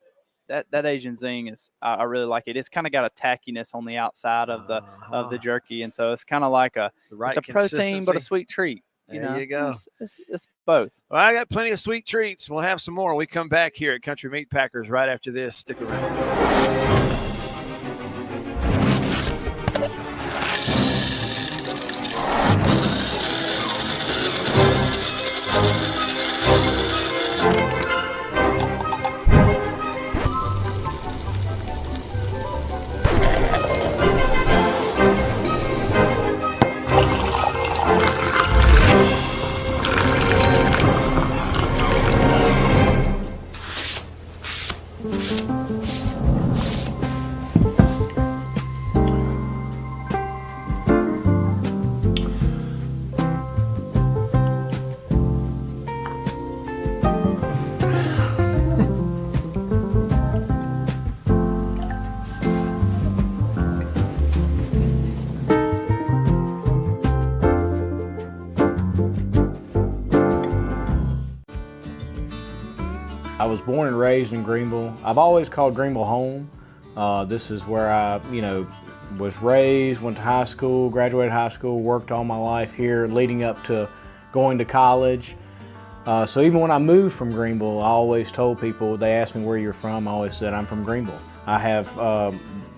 that Asian zing is I really like it. It's kind of got a tackiness on the outside of the jerky, and so it's kind of like it's a protein but a sweet treat. There you go. It's both. Well, I got plenty of sweet treats. We'll have some more when we come back here at Country Meat Packers right after this. Stick around. I was born and raised in Greenville. I've always called Greenville home. This is where I, was raised, went to high school, graduated high school, worked all my life here leading up to going to college. So even when I moved from Greenville, I always told people, they asked me where you're from, I always said I'm from Greenville. I have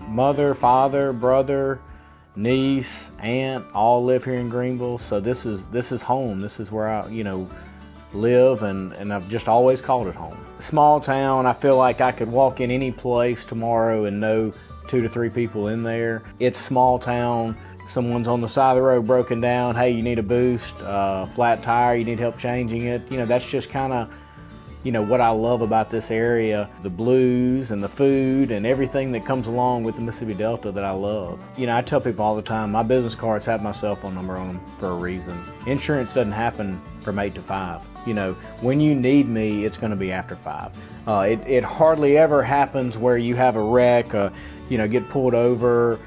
mother, father, brother, niece, aunt, all live here in Greenville. So this is home. This is where I, live, and I've just always called it home. Small town, I feel like I could walk in any place tomorrow and know 2 to 3 people in there. It's small town. Someone's on the side of the road broken down. Hey, you need a boost, flat tire, you need help changing it. That's just kind of, what I love about this area, the blues and the food and everything that comes along with the Mississippi Delta that I love. I tell people all the time, my business cards have my cell phone number on them for a reason. Insurance doesn't happen from 8 to 5. When you need me, it's going to be after 5. It hardly ever happens where you have a wreck, get pulled over,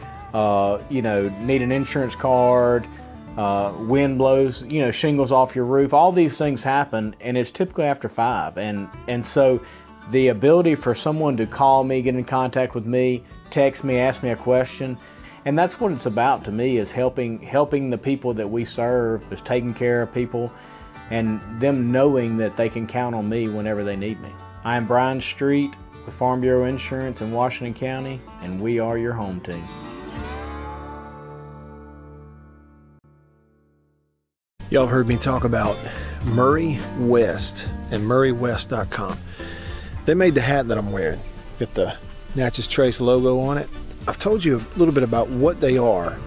need an insurance card, wind blows, shingles off your roof. All these things happen, and it's typically after 5. And so the ability for someone to call me, get in contact with me, text me, ask me a question, and that's what it's about to me, is helping the people that we serve, is taking care of people and them knowing that they can count on me whenever they need me. I am Brian Street with Farm Bureau Insurance in Washington County, and we are your home team. Y'all have heard me talk about Murray West and MurrayWest.com. They made the hat that I'm wearing. Got the Natchez Trace logo on it. I've told you a little bit about what they are.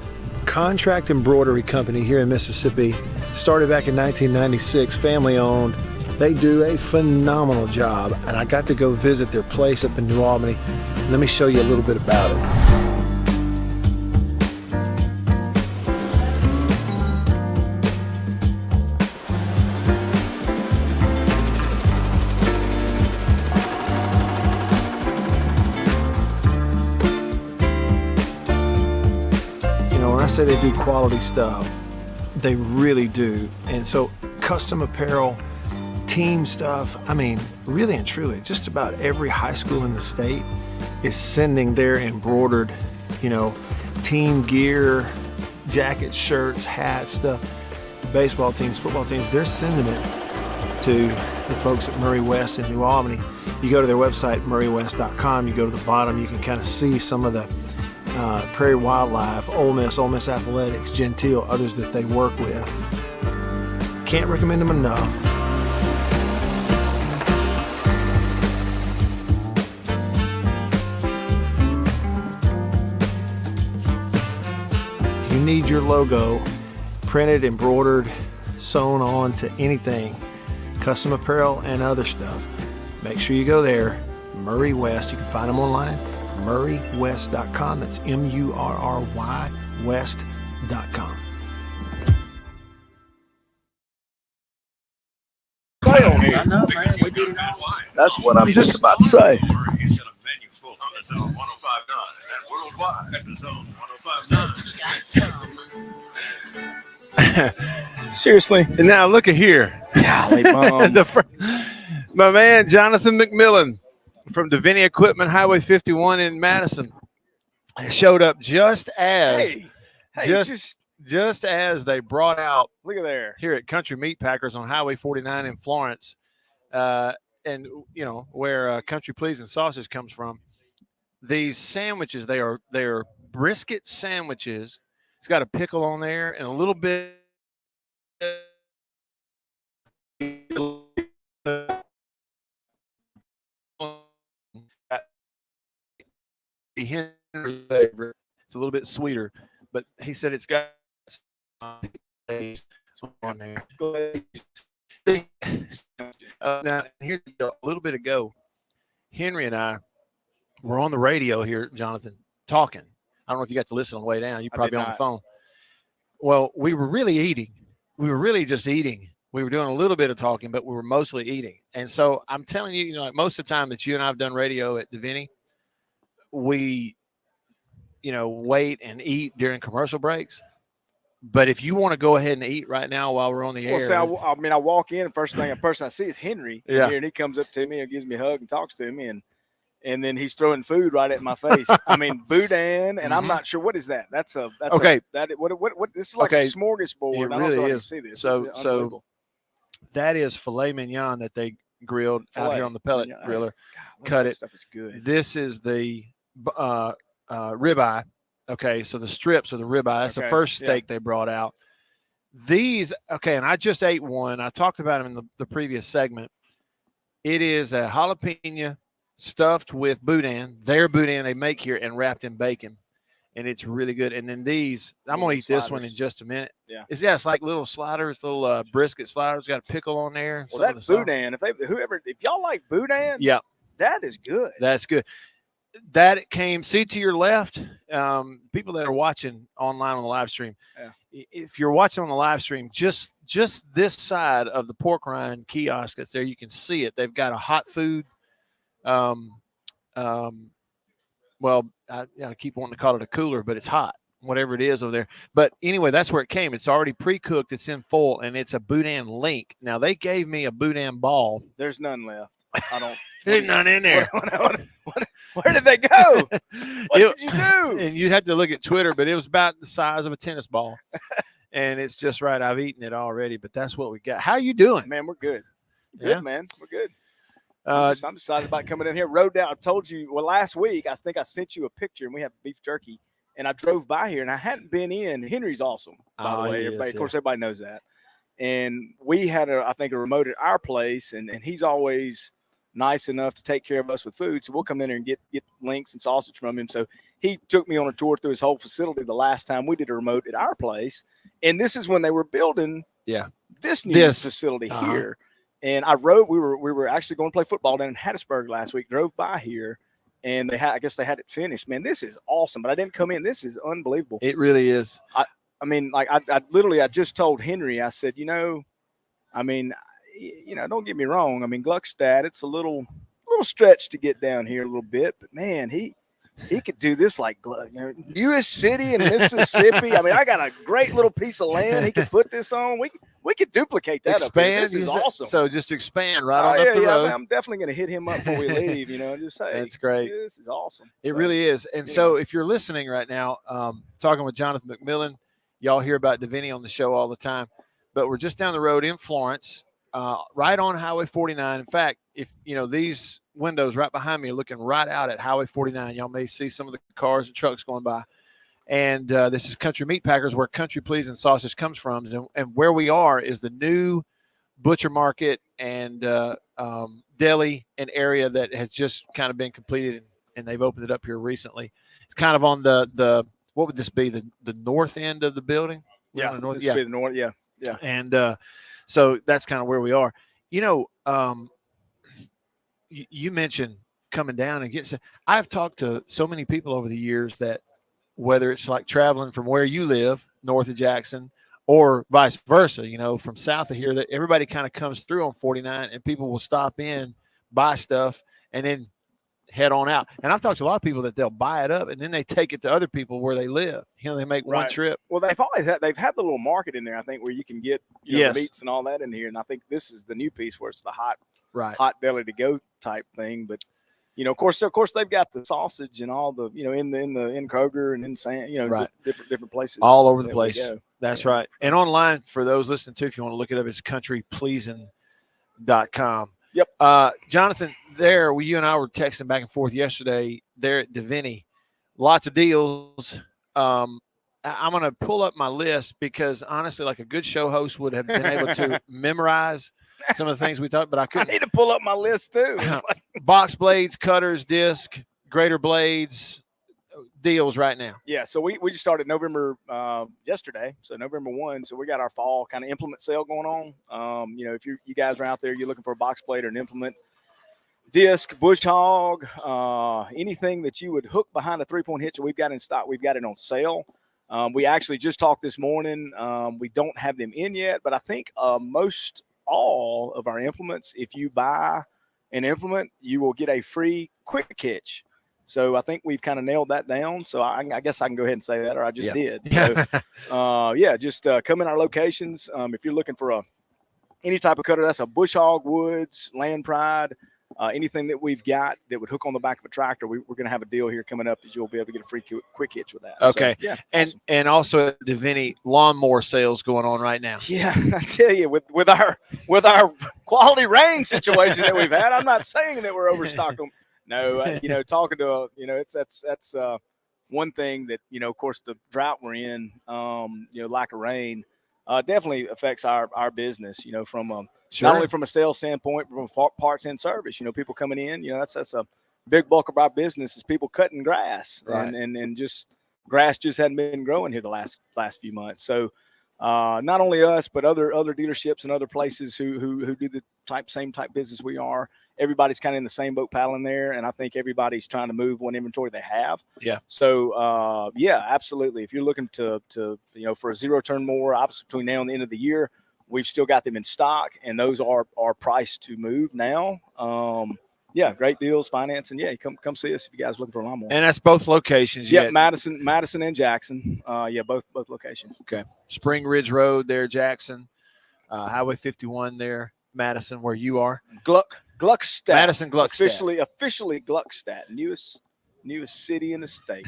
Contract embroidery company here in Mississippi. Started back in 1996, family owned. They do a phenomenal job, and I got to go visit their place up in New Albany. Let me show you a little bit about it. I say they do quality stuff, they really do. And so custom apparel, team stuff, I mean, really and truly, just about every high school in the state is sending their embroidered, team gear, jackets, shirts, hats, stuff. Baseball teams, football teams, they're sending it to the folks at Murray West in New Albany. You go to their website, MurrayWest.com, you go to the bottom, you can kind of see some of the Prairie Wildlife, Ole Miss Athletics, Gentile, others that they work with. Can't recommend them enough. You need your logo printed, embroidered, sewn on to anything, custom apparel and other stuff. Make sure you go there, Murray West. You can find them online. MurrayWest.com. That's MURRY West.com. That's what I'm just about to say. He's got a menu full on the Zone 105.9 and worldwide at the Zone 105.9. Seriously. And now look at here. Golly, my man, Jonathan McMillan from Davini Equipment, Highway 51 in Madison, showed up just as just as they brought out, look at there, here at Country Meat Packers on Highway 49 in Florence, and where Country Pleasin sausage comes from. These sandwiches, they are brisket sandwiches. It's got a pickle on there and a little bit Henry favorite. It's a little bit sweeter, but he said it's got on there. Now, here a little bit ago, Henry and I were on the radio here, Jonathan, talking. I don't know if you got to listen on the way down. You probably on the phone. Well, we were really eating. We were really just eating. We were doing a little bit of talking, but we were mostly eating. And so I'm telling you, like most of the time that you and I have done radio at Davini, we, wait and eat during commercial breaks. But if you want to go ahead and eat right now while we're on the air. Well, I walk in, first person I see is Henry. Yeah. Here, and he comes up to me and gives me a hug and talks to me. And then he's throwing food right at my face. I mean, boudin, and I'm not sure what is that. That's okay. What this is like a smorgasbord. It really is. See this. So that is filet mignon that they grilled out here on the pellet griller. God, cut it. Stuff is good. This is the ribeye. Okay, so the strips are the ribeye. That's the first steak they brought out. These, and I just ate one. I talked about them in the previous segment. It is a jalapeno stuffed with boudin, their boudin they make here, and wrapped in bacon. And it's really good. And then these, I'm going to eat this one in just a minute. Yeah. It's like little sliders, little brisket sliders. Got a pickle on there. And well, that boudin, if y'all like boudin, yeah, that is good. That's good. That came, see to your left, people that are watching online on the live stream. Yeah. If you're watching on the live stream, just this side of the pork rind kiosk that's there, you can see it. They've got a hot food. Well, I keep wanting to call it a cooler, but it's hot. whatever it is over there. But anyway, that's where it came. It's already pre-cooked. It's in full, and it's a boudin link. Now, they gave me a boudin ball. There's none left. I don't. There's none in there. Where did they go? What did you do? And you had to look at Twitter, but it was about the size of a tennis ball. And it's just right. I've eaten it already, but that's what we got. How you doing? Man, we're good. Good, Yeah. man. We're good. I'm excited about coming in here. Rode down. I told you, last week, I think I sent you a picture, and we have beef jerky. And I drove by here, and I hadn't been in. Henry's awesome, by the way. Of course, everybody knows that. And we had, I think, a remote at our place, and he's always nice enough to take care of us with food. So we'll come in there and get links and sausage from him. So he took me on a tour through his whole facility the last time we did a remote at our place. And this is when they were building this new facility here. And we were actually going to play football down in Hattiesburg last week, drove by here, and I guess they had it finished. Man, this is awesome. But I didn't come in. This is unbelievable. It really is. I mean, like I just told Henry, I said, don't get me wrong. I mean, Gluckstadt, it's a little stretch to get down here a little bit, but man, he could do this like U.S. City and Mississippi. I mean, I got a great little piece of land he could put this on. We could duplicate that. Expand. This is awesome. So just expand right on up the road. I'm definitely going to hit him up before we leave. Just say that's great. This is awesome. It really is. And so if you're listening right now, talking with Jonathan McMillan, y'all hear about Davini on the show all the time, but we're just down the road in Florence, right on Highway 49. In fact, if these windows right behind me are looking right out at Highway 49, y'all may see some of the cars and trucks going by. And this is Country Meat Packers, where Country Pleasin sausage comes from. And where we are is the new butcher market and deli and area that has just kind of been completed, and they've opened it up here recently. It's kind of on the what would this be, the north end of the building? Yeah, this would be the north. Yeah. And so that's kind of where we are. You mentioned coming down and getting. I've talked to so many people over the years that, whether it's like traveling from where you live, north of Jackson, or vice versa, from south of here, that everybody kind of comes through on 49, and people will stop in, buy stuff, and then head on out. And I've talked to a lot of people that they'll buy it up and then they take it to other people where they live. They make one trip. Well, they've had the little market in there, I think, where you can get the meats and all that in here. And I think this is the new piece where it's the hot deli to go type thing. But of course, they've got the sausage and all the, in Kroger and in San, different places all over the place. That's right. And online, for those listening too, if you want to look it up, it's countrypleasin.com. Yep. Jonathan, you and I were texting back and forth yesterday there at Davini. Lots of deals. I'm going to pull up my list because honestly, like a good show host would have been able to memorize some of the things we thought, but I couldn't. I need to pull up my list too. Box blades, cutters, disc, grater blades, deals right now. Yeah, so we just started November yesterday, so November 1. So we got our fall kind of implement sale going on. If you guys are out there, you're looking for a box blade or an implement, disc, bush hog, anything that you would hook behind a 3-point hitch, we've got in stock. We've got it on sale. We actually just talked this morning. We don't have them in yet, but I think most all of our implements, if you buy an implement, you will get a free quick hitch. So I think we've kind of nailed that down. So I guess I can go ahead and say that, or I just did. So, just come in our locations. If you're looking for any type of cutter, that's a bush hog, woods, land pride, anything that we've got that would hook on the back of a tractor, we're going to have a deal here coming up that you'll be able to get a free quick hitch with that. Okay. So, awesome. And also at Davini, lawnmower sales going on right now. Yeah, I tell you, with our quality rain situation that we've had, I'm not saying that we're overstocked them. No, talking to that's one thing that of course the drought we're in, lack of rain, definitely affects our business. From not only from a sales standpoint, but from parts and service. People coming in. That's a big bulk of our business is people cutting grass, and just grass just hadn't been growing here the last few months. So not only us, but other dealerships and other places who do the same type business we are. Everybody's kind of in the same boat paddling there, and I think everybody's trying to move what inventory they have. Yeah. So absolutely. If you're looking to for a 0-turn mower, obviously between now and the end of the year, we've still got them in stock, and those are priced to move now. Yeah, great deals, financing. Yeah, come see us if you guys are looking for a lawnmower. And that's both locations. Yeah, Madison and Jackson. Both locations. Okay. Spring Ridge Road there, Jackson. Highway 51 there, Madison, where you are. Gluckstadt. Madison Gluckstadt. Officially Gluckstadt, newest city in the state.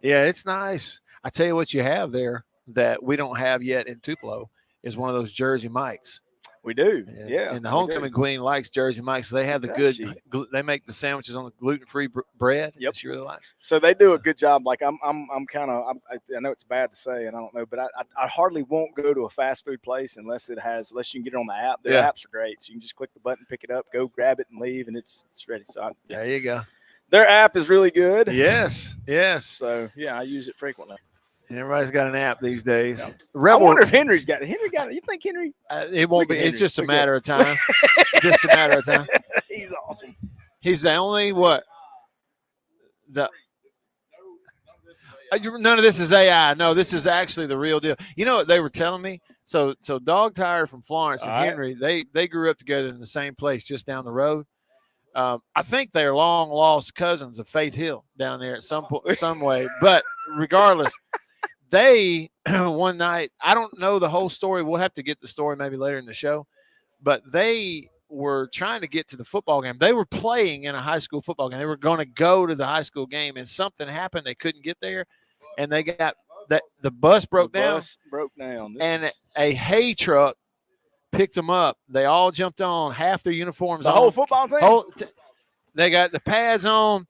Yeah, it's nice. I tell you what you have there that we don't have yet in Tupelo is one of those Jersey Mikes. We do, And the homecoming queen likes Jersey Mikes. They have the good. They make the sandwiches on the gluten-free bread. Yep, she really likes. So they do a good job. Like I'm kind of. I know it's bad to say, and I don't know, but I hardly won't go to a fast food place unless you can get it on the app. Their apps are great, so you can just click the button, pick it up, go grab it, and leave, and it's ready. So there you go. Their app is really good. Yes. So I use it frequently. Everybody's got an app these days. Yeah. I wonder if Henry's got it. Henry got it. You think Henry? It won't be. It's just a matter of time. Just a matter of time. He's awesome. He's the only what? None of this is AI. No, this is actually the real deal. You know what they were telling me? So Dog Tire from Florence and Henry, they grew up together in the same place just down the road. I think they're long lost cousins of Faith Hill down there at some way. But regardless. They one night, I don't know the whole story. We'll have to get the story maybe later in the show. But they were trying to get to the football game. They were playing in a high school football game. They were going to go to the high school game, and something happened. They couldn't get there, and they got that the bus broke down. And a hay truck picked them up. They all jumped on, half their uniforms. The whole football team. They got the pads on,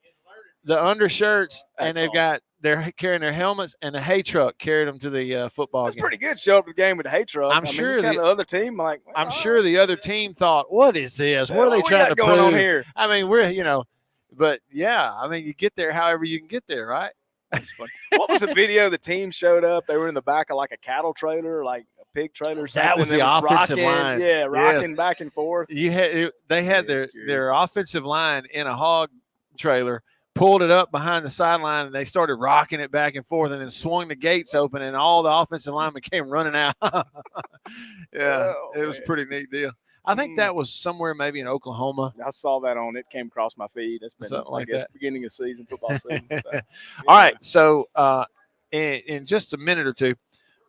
the undershirts, and they've got. They're carrying their helmets, and the hay truck carried them to the football game. That's pretty good. Show up to the game with the hay truck. I'm sure the other team, I'm sure the other team thght, "What is this? What are they trying to prove going on here?" I mean, but yeah, I mean, you get there however you can get there, right? That's funny. What was the video? The team showed up. They were in the back of like a cattle trailer, like a pig trailer. Or something. That was the offensive line. Yeah, rocking back and forth. They had their offensive line in a hog trailer. Pulled it up behind the sideline, and they started rocking it back and forth, and then swung the gates open, and all the offensive linemen came running out. It was a pretty neat deal. I think that was somewhere maybe in Oklahoma. I saw that on it. Came across my feed. That's been something like that. Beginning of season, football season. So, All right, so in just a minute or two,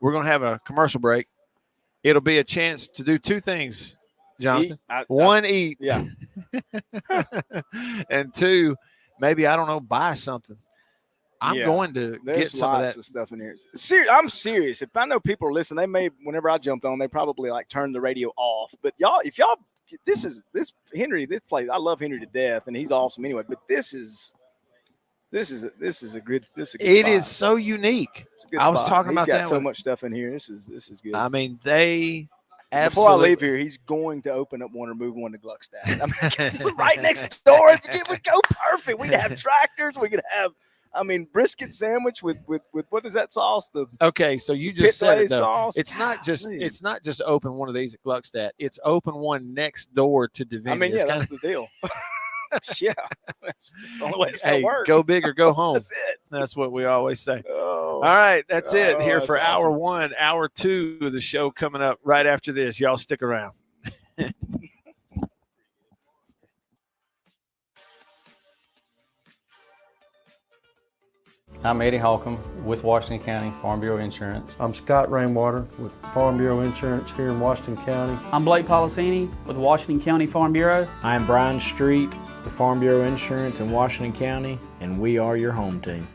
we're going to have a commercial break. It'll be a chance to do two things, Jonathan. Eat. Yeah. And two, maybe, I don't know, buy something. I'm going to get some of that stuff in here. I'm serious. If I know people are listening, they may, whenever I jumped on, they probably like turned the radio off. But Henry, this place, I love Henry to death, and he's awesome anyway. But this is a good. It is so unique. I was talking about that. He's got so much stuff in here. This is good. I mean, they. Absolutely. Before I leave here, he's going to open up one or move one to Gluckstadt. I mean, it's right next door. It would go perfect. We'd have tractors. We could have, brisket sandwich with what is that sauce? So you just said it, sauce. It's not just open one of these at Gluckstadt. It's open one next door to Divinity. That's the deal. Yeah, that's the only way it's gonna work. Go big or go home. That's it. That's what we always say. All right, that's it here for hour one. Hour two of the show coming up right after this. Y'all stick around. I'm Eddie Holcomb with Washington County Farm Bureau Insurance. I'm Scott Rainwater with Farm Bureau Insurance here in Washington County. I'm Blake Policini with Washington County Farm Bureau. I'm Brian Street with Farm Bureau Insurance in Washington County, and we are your home team.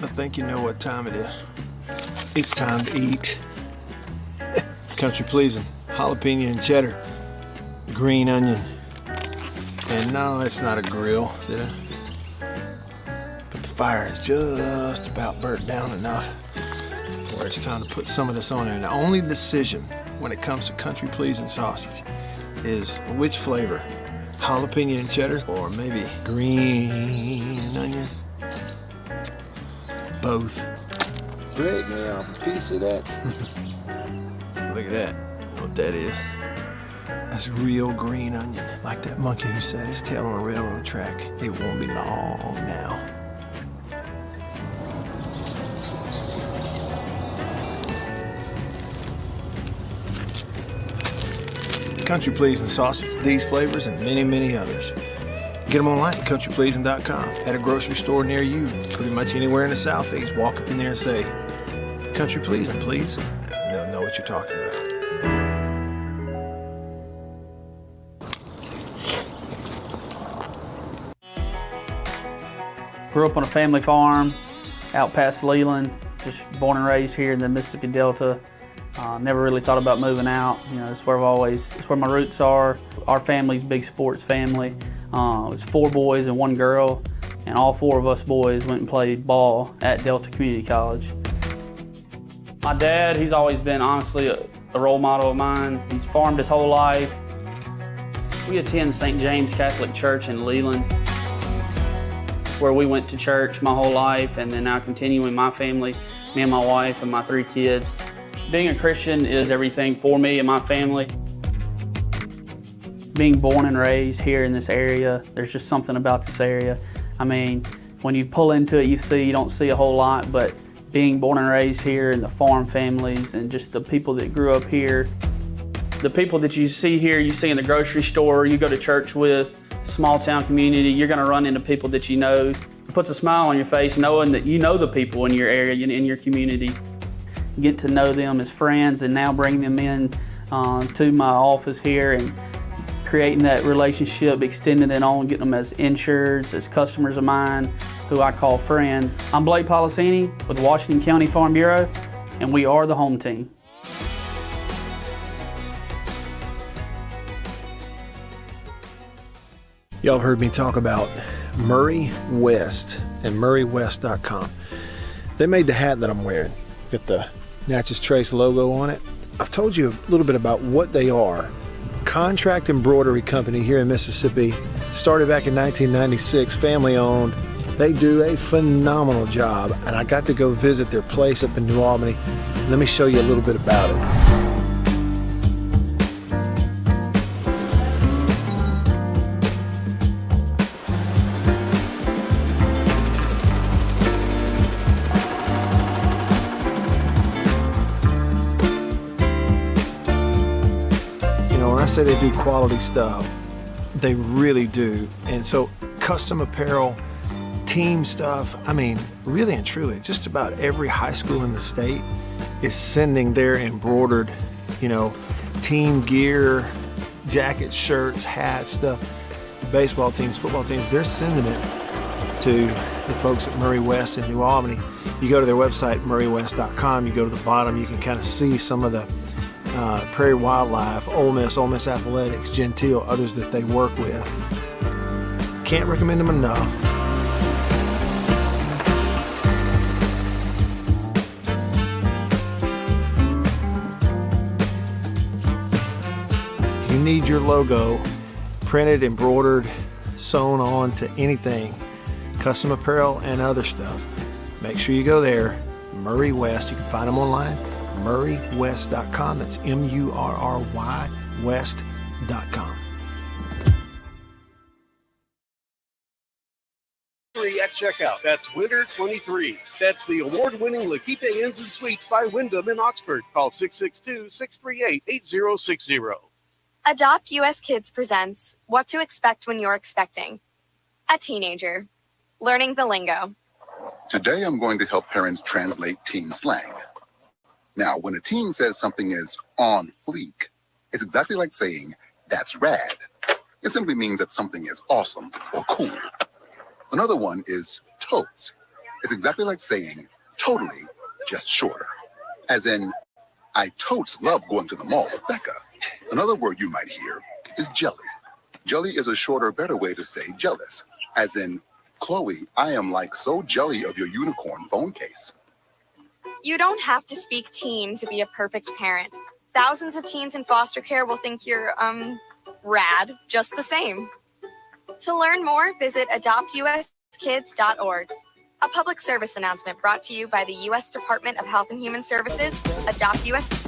I think you know what time it is. It's time to eat. Country Pleasin, jalapeno and cheddar, green onion. And no, it's not a grill, see that? But the fire is just about burnt down enough where it's time to put some of this on there. And the only decision when it comes to Country Pleasin sausage is which flavor, jalapeno and cheddar or maybe green onion. Both. Break me off a piece of that. Look at that. What that is. That's real green onion. Like that monkey who set his tail on a railroad track. It won't be long now. Country Pleasin sausage, these flavors and many, many others. Get them online at countrypleasin.com. At a grocery store near you, pretty much anywhere in the Southeast. Walk up in there and say, Country Pleasin, please. And they'll know what you're talking about. Grew up on a family farm out past Leland, just born and raised here in the Mississippi Delta. Never really thought about moving out. You know, it's where my roots are. Our family's a big sports family. It was 4 boys and 1 girl, and all 4 of us boys went and played ball at Delta Community College. My dad, he's always been honestly a role model of mine. He's farmed his whole life. We attend St. James Catholic Church in Leland, where we went to church my whole life, and then now continuing my family, me and my wife and my 3 kids. Being a Christian is everything for me and my family. Being born and raised here in this area, there's just something about this area. I mean, when you pull into it, you don't see a whole lot, but being born and raised here and the farm families and just the people that grew up here, the people that you see here, you see in the grocery store, you go to church with, small town community, you're gonna run into people that you know. It puts a smile on your face knowing that you know the people in your area, in your community. Get to know them as friends and now bring them in to my office here and creating that relationship, extending it on, getting them as insureds, as customers of mine, who I call friend. I'm Blake Pollicini with Washington County Farm Bureau, and we are the home team. Y'all have heard me talk about Murray West and murraywest.com. They made the hat that I'm wearing. Got the Natchez Trace logo on it. I've told you a little bit about what they are. Contract embroidery company here in Mississippi. Started back in 1996, family owned. They do a phenomenal job, and I got to go visit their place up in New Albany. Let me show you a little bit about it. I say they do quality stuff. They really do. And so custom apparel, team stuff, I mean, really and truly, just about every high school in the state is sending their embroidered, team gear, jackets, shirts, hats, stuff. Baseball teams, football teams, they're sending it to the folks at Murray West in New Albany. You go to their website, murraywest.com, you go to the bottom, you can kind of see some of the Prairie Wildlife, Ole Miss Athletics, Gentile, others that they work with. Can't recommend them enough. If you need your logo printed, embroidered, sewn on to anything, custom apparel and other stuff, make sure you go there. Murray West, you can find them online. murraywest.com. That's MURRY West.com. At checkout. That's Winter 23s. That's the award-winning La Quinta Inns and Suites by Wyndham in Oxford. Call 662-638-8060. Adopt US Kids presents What to Expect When You're Expecting. A teenager. Learning the lingo. Today I'm going to help parents translate teen slang. Now, when a teen says something is on fleek, it's exactly like saying, that's rad. It simply means that something is awesome or cool. Another one is totes. It's exactly like saying, totally, just shorter. As in, I totes love going to the mall with Becca. Another word you might hear is jelly. Jelly is a shorter, better way to say jealous. As in, Chloe, I am like so jelly of your unicorn phone case. You don't have to speak teen to be a perfect parent. Thousands of teens in foster care will think you're, rad, just the same. To learn more, visit adoptuskids.org. A public service announcement brought to you by the U.S. Department of Health and Human Services, Adopt US.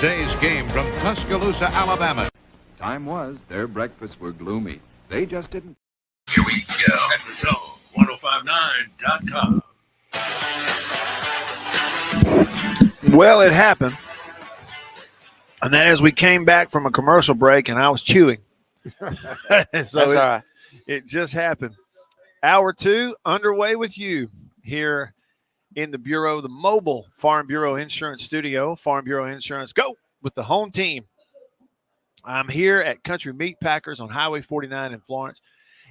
today's game from Tuscaloosa, Alabama. Time was their breakfasts were gloomy. They just didn't. Here we go. At the zone1059.com. Well, it happened. And that is we came back from a commercial break and I was chewing. That's all right. It just happened. Hour 2 underway with you here in the Bureau, the mobile Farm Bureau Insurance Studio. Farm Bureau Insurance, go with the home team. I'm here at Country Meat Packers on Highway 49 in Florence.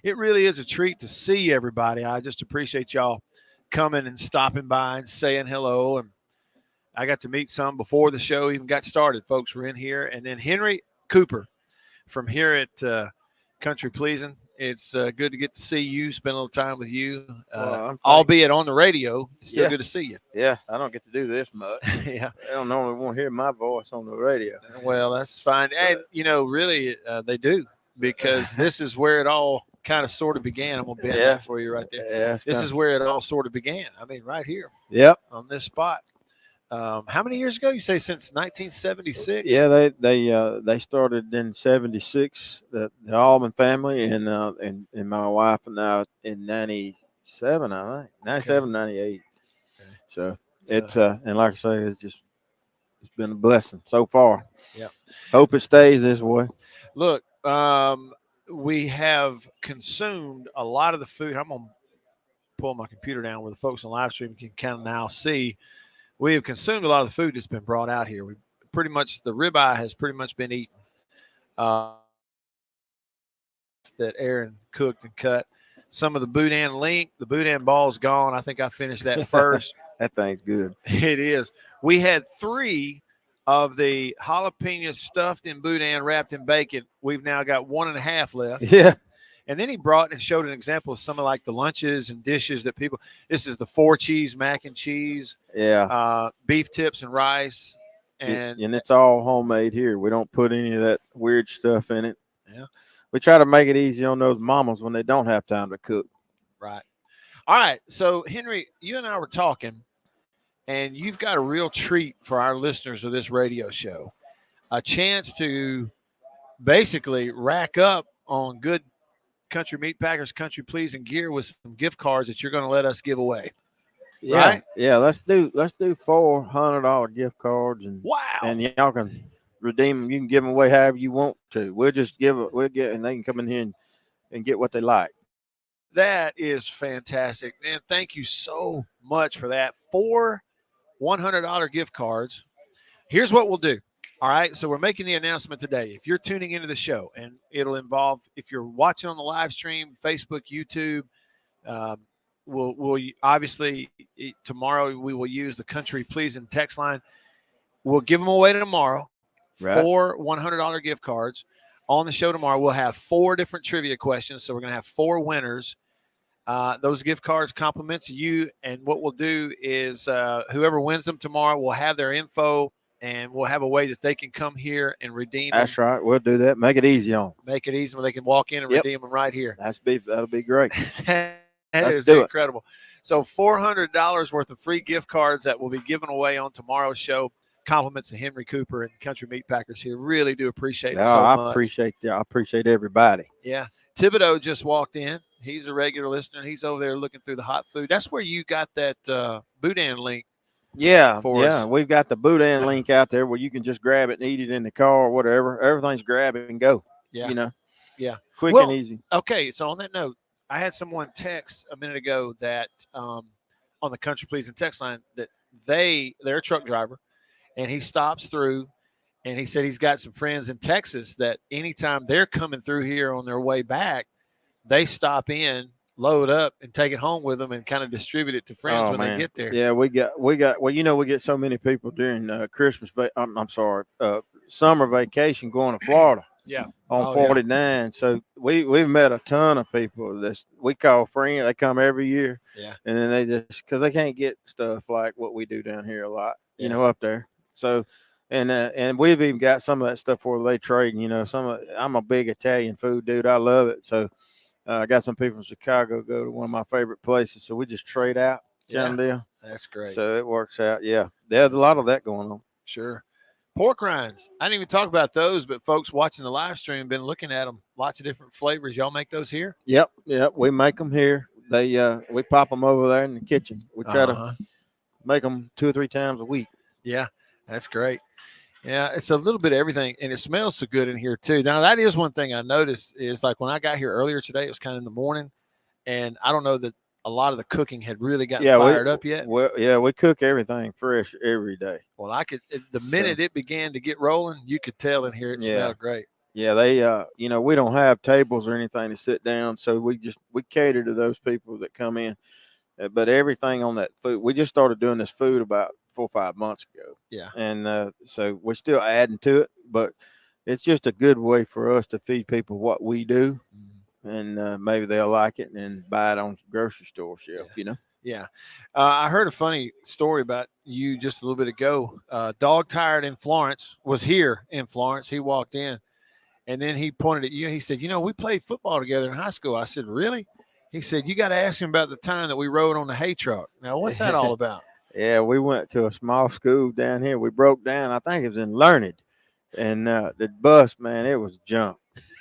It really is a treat to see everybody. I just appreciate y'all coming and stopping by and saying hello. And I got to meet some before the show even got started. Folks were in here. And then Henry Cooper from here at Country Pleasin. It's good to get to see you, spend a little time with you, albeit on the radio. It's still good to see you. Yeah, I don't get to do this much. Yeah. I don't normally want to hear my voice on the radio. Well, that's fine. And, really, they do, because this is where it all kind of sort of began. I'm going to bend that for you right there. Yeah, this is where it all sort of began. I mean, right here. Yep. On this spot. How many years ago? You say since 1976? Yeah, they started in '76. The Allman family and my wife and I in '97. I think 97, 98. Okay. So it's and like I say, it's been a blessing so far. Yeah. Hope it stays this way. Look, we have consumed a lot of the food. I'm gonna pull my computer down where the folks on live stream can kind of now see. We have consumed a lot of the food that's been brought out here. We pretty much, the ribeye has pretty much been eaten. That Aaron cooked and cut. Some of the boudin link, the boudin ball's gone. I think I finished that first. That thing's good. It is. We had 3 of the jalapenos stuffed in boudin, wrapped in bacon. We've now got 1.5 left. Yeah. And then he brought and showed an example of some of like the lunches and dishes that people, this is the 4-cheese mac and cheese. Yeah. Beef tips and rice. And it's all homemade here. We don't put any of that weird stuff in it. Yeah. We try to make it easy on those mamas when they don't have time to cook. Right. All right. So, Henry, you and I were talking, and you've got a real treat for our listeners of this radio show. A chance to basically rack up on good Country Meat Packers, Country Pleasin gear with some gift cards that you're going to let us give away. Yeah. Right? Yeah. Let's do $400 gift cards, and and y'all can redeem them. You can give them away however you want to. We'll get, and they can come in here and get what they like. That is fantastic, man. Thank you so much for that. 4 $100 gift cards. Here's what we'll do. All right, so we're making the announcement today. If you're tuning into the show, and it'll involve, if you're watching on the live stream, Facebook, YouTube, we'll obviously tomorrow we will use the Country Pleasin text line. We'll give them away tomorrow. Right. 4 $100 gift cards. On the show tomorrow, we'll have 4 different trivia questions. So we're going to have 4 winners. Those gift cards compliments to you. And what we'll do is whoever wins them tomorrow will have their info, and we'll have a way that they can come here and redeem them. That's right. We'll do that. Make it easy on them. Make it easy where they can walk in and redeem them right here. That'll be great. That Let's is do it. incredible. So $400 worth of free gift cards that will be given away on tomorrow's show. Compliments to Henry Cooper and Country Meat Packers here. Really do appreciate it so much. I appreciate everybody. Yeah. Thibodeau just walked in. He's a regular listener. He's over there looking through the hot food. That's where you got that boudin link. Yeah, for us. We've got the boudin link out there where you can just grab it and eat it in the car or whatever. Everything's grab it and go. Yeah. Yeah. Quick Well, and easy. Okay, so on that note, I had someone text a minute ago that on the Country Pleasin text line that they're a truck driver, and he stops through, and he said he's got some friends in Texas that anytime they're coming through here on their way back, they stop in, load up, and take it home with them and kind of distribute it to friends when they get there. Yeah, we got. Well, we get so many people during summer vacation going to Florida. Yeah. On 49. Yeah. So we've met a ton of people that we call friends. They come every year. Yeah. And then they just, because they can't get stuff like what we do down here a lot, up there. So, and we've even got some of that stuff where they trade, I'm a big Italian food dude. I love it. So I got some people from Chicago go to one of my favorite places. So we just trade out kind of deal. That's great. So it works out. Yeah. There's a lot of that going on. Sure. pork rinds. I didn't even talk about those, but folks watching the live stream been looking at them. Lots of different flavors. Y'all make those here? Yep. We make them here. We pop them over there in the kitchen. We try to make them 2 or 3 times a week. Yeah, that's great. Yeah, it's a little bit of everything, and it smells so good in here too. Now, that is one thing I noticed is like when I got here earlier today, it was kind of in the morning, and I don't know that a lot of the cooking had really gotten fired up yet. Well, we cook everything fresh every day. Well, the minute it began to get rolling, you could tell in here it smelled great. Yeah, they we don't have tables or anything to sit down, so we cater to those people that come in. But everything on that food, we just started doing this food about 4 or 5 months ago. Yeah. And so we're still adding to it, but it's just a good way for us to feed people what we do. And maybe they'll like it and buy it on the grocery store shelf, Yeah. I heard a funny story about you just a little bit ago. Dog Tired in Florence was here in Florence. He walked in, and then he pointed at you. He said, we played football together in high school. I said, really? He said, you got to ask him about the time that we rode on the hay truck. Now, what's that all about? Yeah, we went to a small school down here. We broke down. I think it was in Learned. And the bus, man, it was junk.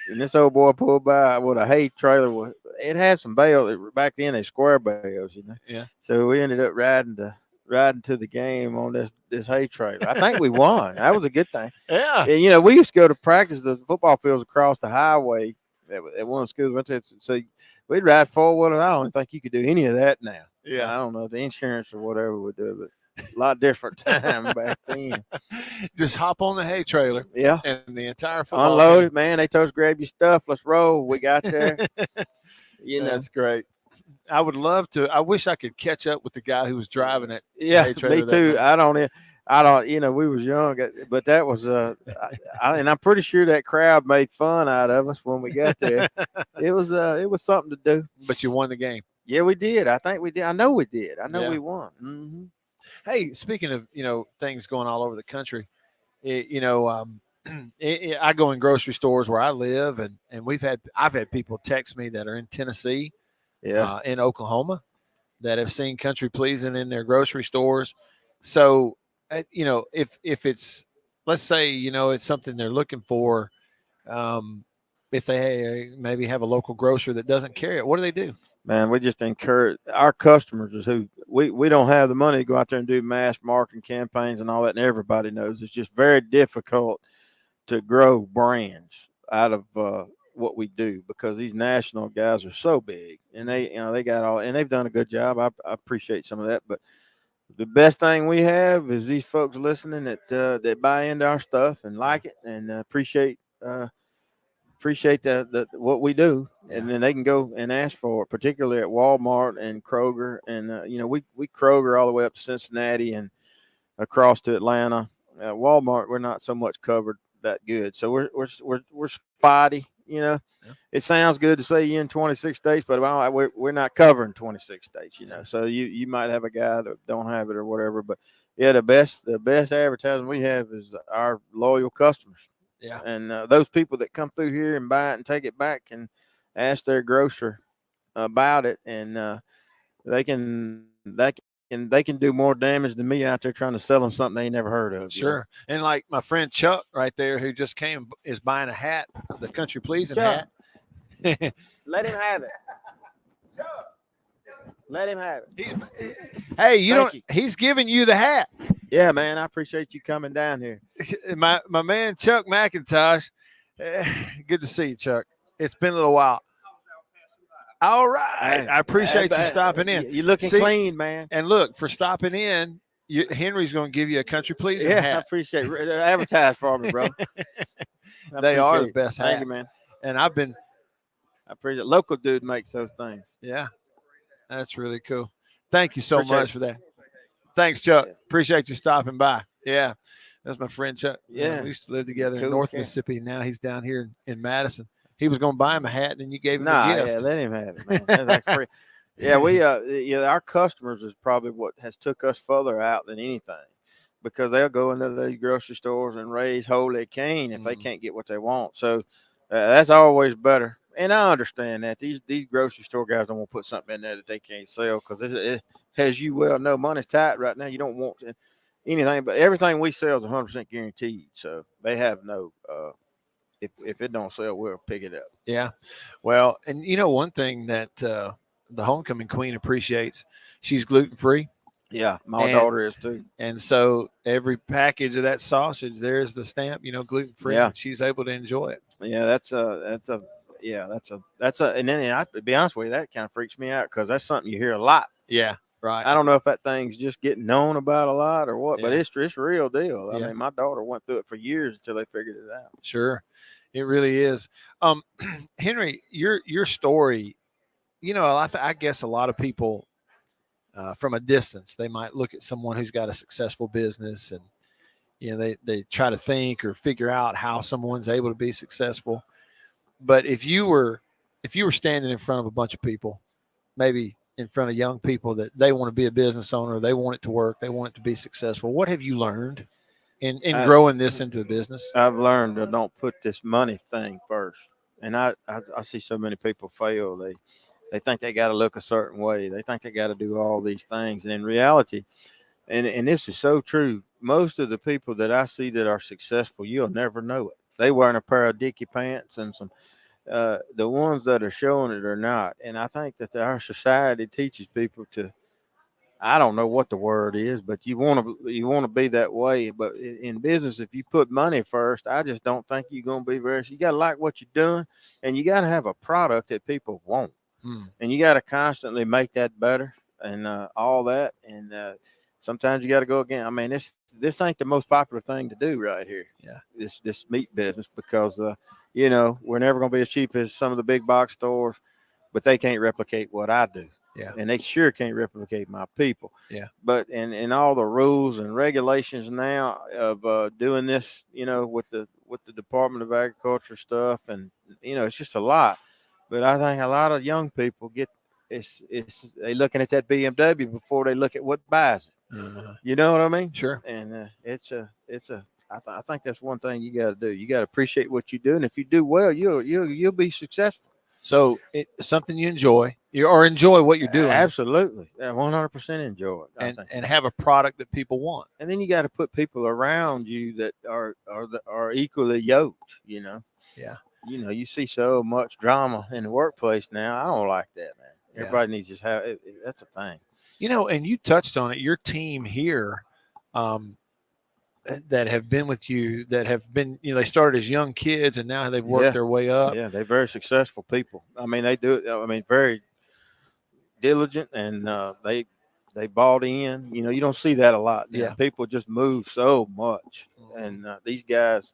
And this old boy pulled by with a hay trailer. It had some bales. Back then, they square bales, Yeah. So we ended up riding to the game on this hay trailer. I think we won. That was a good thing. Yeah. And, we used to go to practice the football fields across the highway at one of the schools. So we'd ride four-wheeler. I don't think you could do any of that now. Yeah. I don't know. The insurance or whatever would do, but a lot different time back then. Just hop on the hay trailer. Yeah. And the entire football unload team. it, man. They told us, grab your stuff. Let's roll. We got there. That's great. I would love to. I wish I could catch up with the guy who was driving it. Yeah, me too. I don't. We was young, but that was and I'm pretty sure that crowd made fun out of us when we got there. It was something to do. But you won the game. Yeah, we did. I think we did. I know we did. I know we won. Mm-hmm. Hey, speaking of things going all over the country, I go in grocery stores where I live, and I've had people text me that are in Tennessee, in Oklahoma, that have seen Country Pleasin in their grocery stores. So, if it's, let's say, it's something they're looking for, if they maybe have a local grocer that doesn't carry it, what do they do? Man, we just encourage our customers is who we don't have the money to go out there and do mass marketing campaigns and all that. And everybody knows it's just very difficult to grow brands out of what we do, because these national guys are so big, and they got all, and they've done a good job. I appreciate some of that, but the best thing we have is these folks listening that buy into our stuff and like it and appreciate the what we do, and then they can go and ask for it, particularly at Walmart and Kroger, and we Kroger all the way up to Cincinnati and across to Atlanta. Walmart, we're not so much covered that good, so we're spotty. It sounds good to say you're in 26 states, but we're not covering 26 states. So you might have a guy that don't have it or whatever, but yeah, the best advertising we have is our loyal customers. Yeah. And those people that come through here and buy it and take it back and ask their grocer about it, and they can do more damage than me out there trying to sell them something they ain't never heard of. Sure. And like my friend Chuck right there, who just came, is buying a hat, the Country Pleasin hat. Let him have it. Let him have it. Hey, he's giving you the hat. Yeah, man, I appreciate you coming down here. My man Chuck McIntosh. Good to see you, Chuck. It's been a little while. All right. I appreciate you stopping in. You're looking clean, man. And look, for stopping in, Henry's going to give you a Country Pleasin hat. I appreciate it. Advertise for me, bro. They are the best hats. Thank you, man. And I appreciate it. Local dude makes those things. Yeah. That's really cool. Thank you so much for that. Thanks, Chuck. Yeah. Appreciate you stopping by. Yeah. That's my friend Chuck. Yeah. We used to live together in North Mississippi. Now he's down here in Madison. He was going to buy him a hat, and then you gave him a gift. Yeah, let him have it, man. That's like free. Yeah, our customers is probably what has took us further out than anything, because they'll go into those grocery stores and raise holy Cain if they can't get what they want. So that's always better. And I understand that these grocery store guys don't want to put something in there that they can't sell, because as you well know, money's tight right now. You don't want to, anything, but everything we sell is 100% guaranteed. So they have no. If it don't sell, we'll pick it up. Yeah. Well, and one thing that the homecoming queen appreciates, she's gluten free. Yeah, my daughter is too. And so every package of that sausage, there's the stamp, gluten free. Yeah. She's able to enjoy it. Yeah, that's a. And then to be honest with you, that kind of freaks me out because that's something you hear a lot. Yeah. Right. I don't know if that thing's just getting known about a lot or what, but Yeah. it's a real deal. I Yeah. mean, my daughter went through it for years until they figured it out. Sure. It really is. Henry, your story, I guess a lot of people from a distance, they might look at someone who's got a successful business and, they try to think or figure out how someone's able to be successful. But if you were standing in front of a bunch of people, maybe in front of young people that they want to be a business owner, they want it to work, they want it to be successful, what have you learned in growing this into a business? I've learned to don't put this money thing first. And I see so many people fail. They think they got to look a certain way. They think they got to do all these things. And in reality, and this is so true, most of the people that I see that are successful, you'll never know it. They wearing a pair of Dickie pants and some the ones that are showing it are not. And I think that our society teaches people to, I don't know what the word is, but you want to be that way. But in business, if you put money first, I just don't think you're going to be you got to like what you're doing, and you got to have a product that people want. And you got to constantly make that better and all that. And sometimes you got to go again. I mean, this ain't the most popular thing to do right here. Yeah. This meat business because, we're never going to be as cheap as some of the big box stores, but they can't replicate what I do. Yeah. And they sure can't replicate my people. Yeah. But and all the rules and regulations now of doing this, with the Department of Agriculture stuff, and it's just a lot. But I think a lot of young people they looking at that BMW before they look at what buys it. Uh-huh. You know what I mean? Sure. And I think that's one thing you got to do. You got to appreciate what you do, and if you do well, you'll be successful. So it's something you enjoy, or enjoy what you're doing. Absolutely, 100% enjoy it, and have a product that people want. And then you got to put people around you that are equally yoked. Yeah. You see so much drama in the workplace now. I don't like that, man. Everybody needs to just have it. That's a thing. And you touched on it. Your team here, that have been with you, that have been, they started as young kids and now they've worked their way up. Yeah, they're very successful people. I mean, they do it. I mean, very diligent, and they bought in. You don't see that a lot. Yeah, people just move so much, and these guys,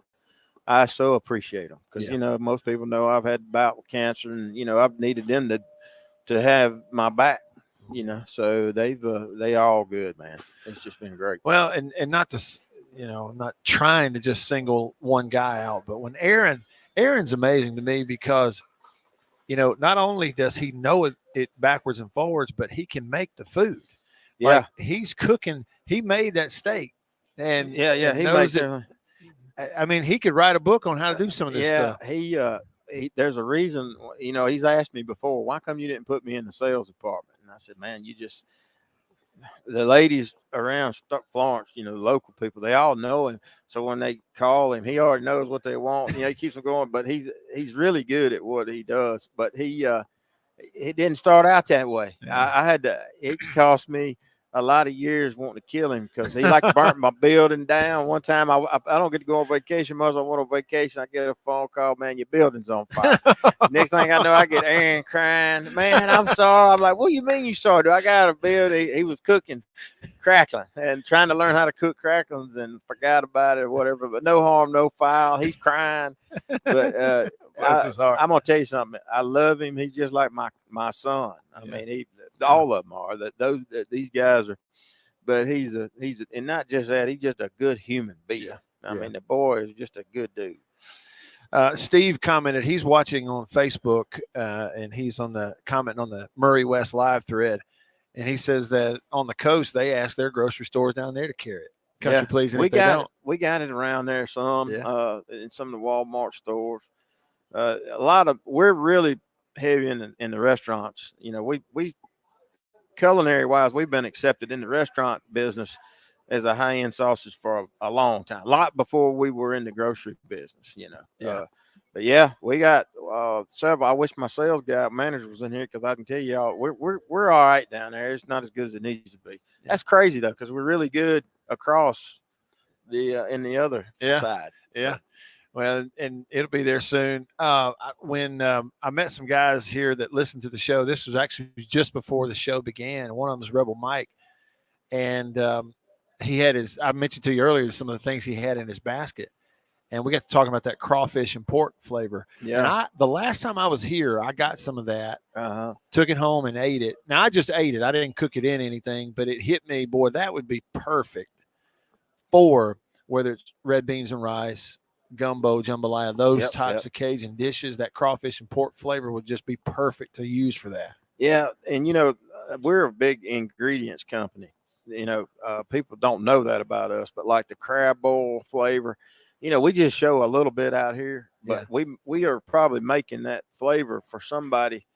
I so appreciate them because most people know I've had a bout with cancer, and I've needed them to have my back. So they all good, man. It's just been great. Well, and not to, I'm not trying to just single one guy out, but when Aaron's amazing to me because, not only does he know it backwards and forwards, but he can make the food. Yeah, like he's cooking. He made that steak, and he knows it. I mean, he could write a book on how to do some of this stuff. There's a reason. He's asked me before, why come you didn't put me in the sales department? And I said, man, the ladies around Florence, local people, they all know him. So when they call him, he already knows what they want. He keeps them going, but he's really good at what he does. But it didn't start out that way. Yeah. It cost me a lot of years wanting to kill him because he liked to burn my building down. One time I don't get to go on vacation much. I went on vacation. I get a phone call, man, your building's on fire. Next thing I know, I get Aaron crying, man, I'm sorry. I'm like, what do you mean you sorry? I got a building. He was cooking crackling and trying to learn how to cook cracklings and forgot about it or whatever, but no harm, no foul. He's crying. But I'm going to tell you something. I love him. He's just like my son. I mean, all of them are these guys are, but he's and not just that, he's just a good human being. I mean, the boy is just a good dude. Steve commented he's watching on Facebook, and he's commenting on the Murray West live thread, and he says that on the coast they ask their grocery stores down there to carry it. Country Pleasin', we got it around there some in some of the Walmart stores. We're really heavy in the restaurants. We culinary wise, we've been accepted in the restaurant business as a high-end sausage for a long time, a lot before we were in the grocery business, you know. Yeah. But yeah, we got several. I wish my sales guy manager was in here because I can tell y'all we're all right down there. It's not as good as it needs to be. Yeah. That's crazy though, because we're really good across the in the other side. Yeah. Well, and it'll be there soon. When I met some guys here that listened to the show, this was actually just before the show began. One of them was Rebel Mike, and he had I mentioned to you earlier some of the things he had in his basket. And we got to talking about that crawfish and pork flavor. Yeah. And the last time I was here, I got some of that, took it home and ate it. Now, I just ate it. I didn't cook it in anything, but it hit me, boy, that would be perfect for whether it's red beans and rice, gumbo, jambalaya, those types of Cajun dishes. That crawfish and pork flavor would just be perfect to use for that. Yeah. And, we're a big ingredients company. People don't know that about us, but like the crab boil flavor, we just show a little bit out here, but we are probably making that flavor for somebody,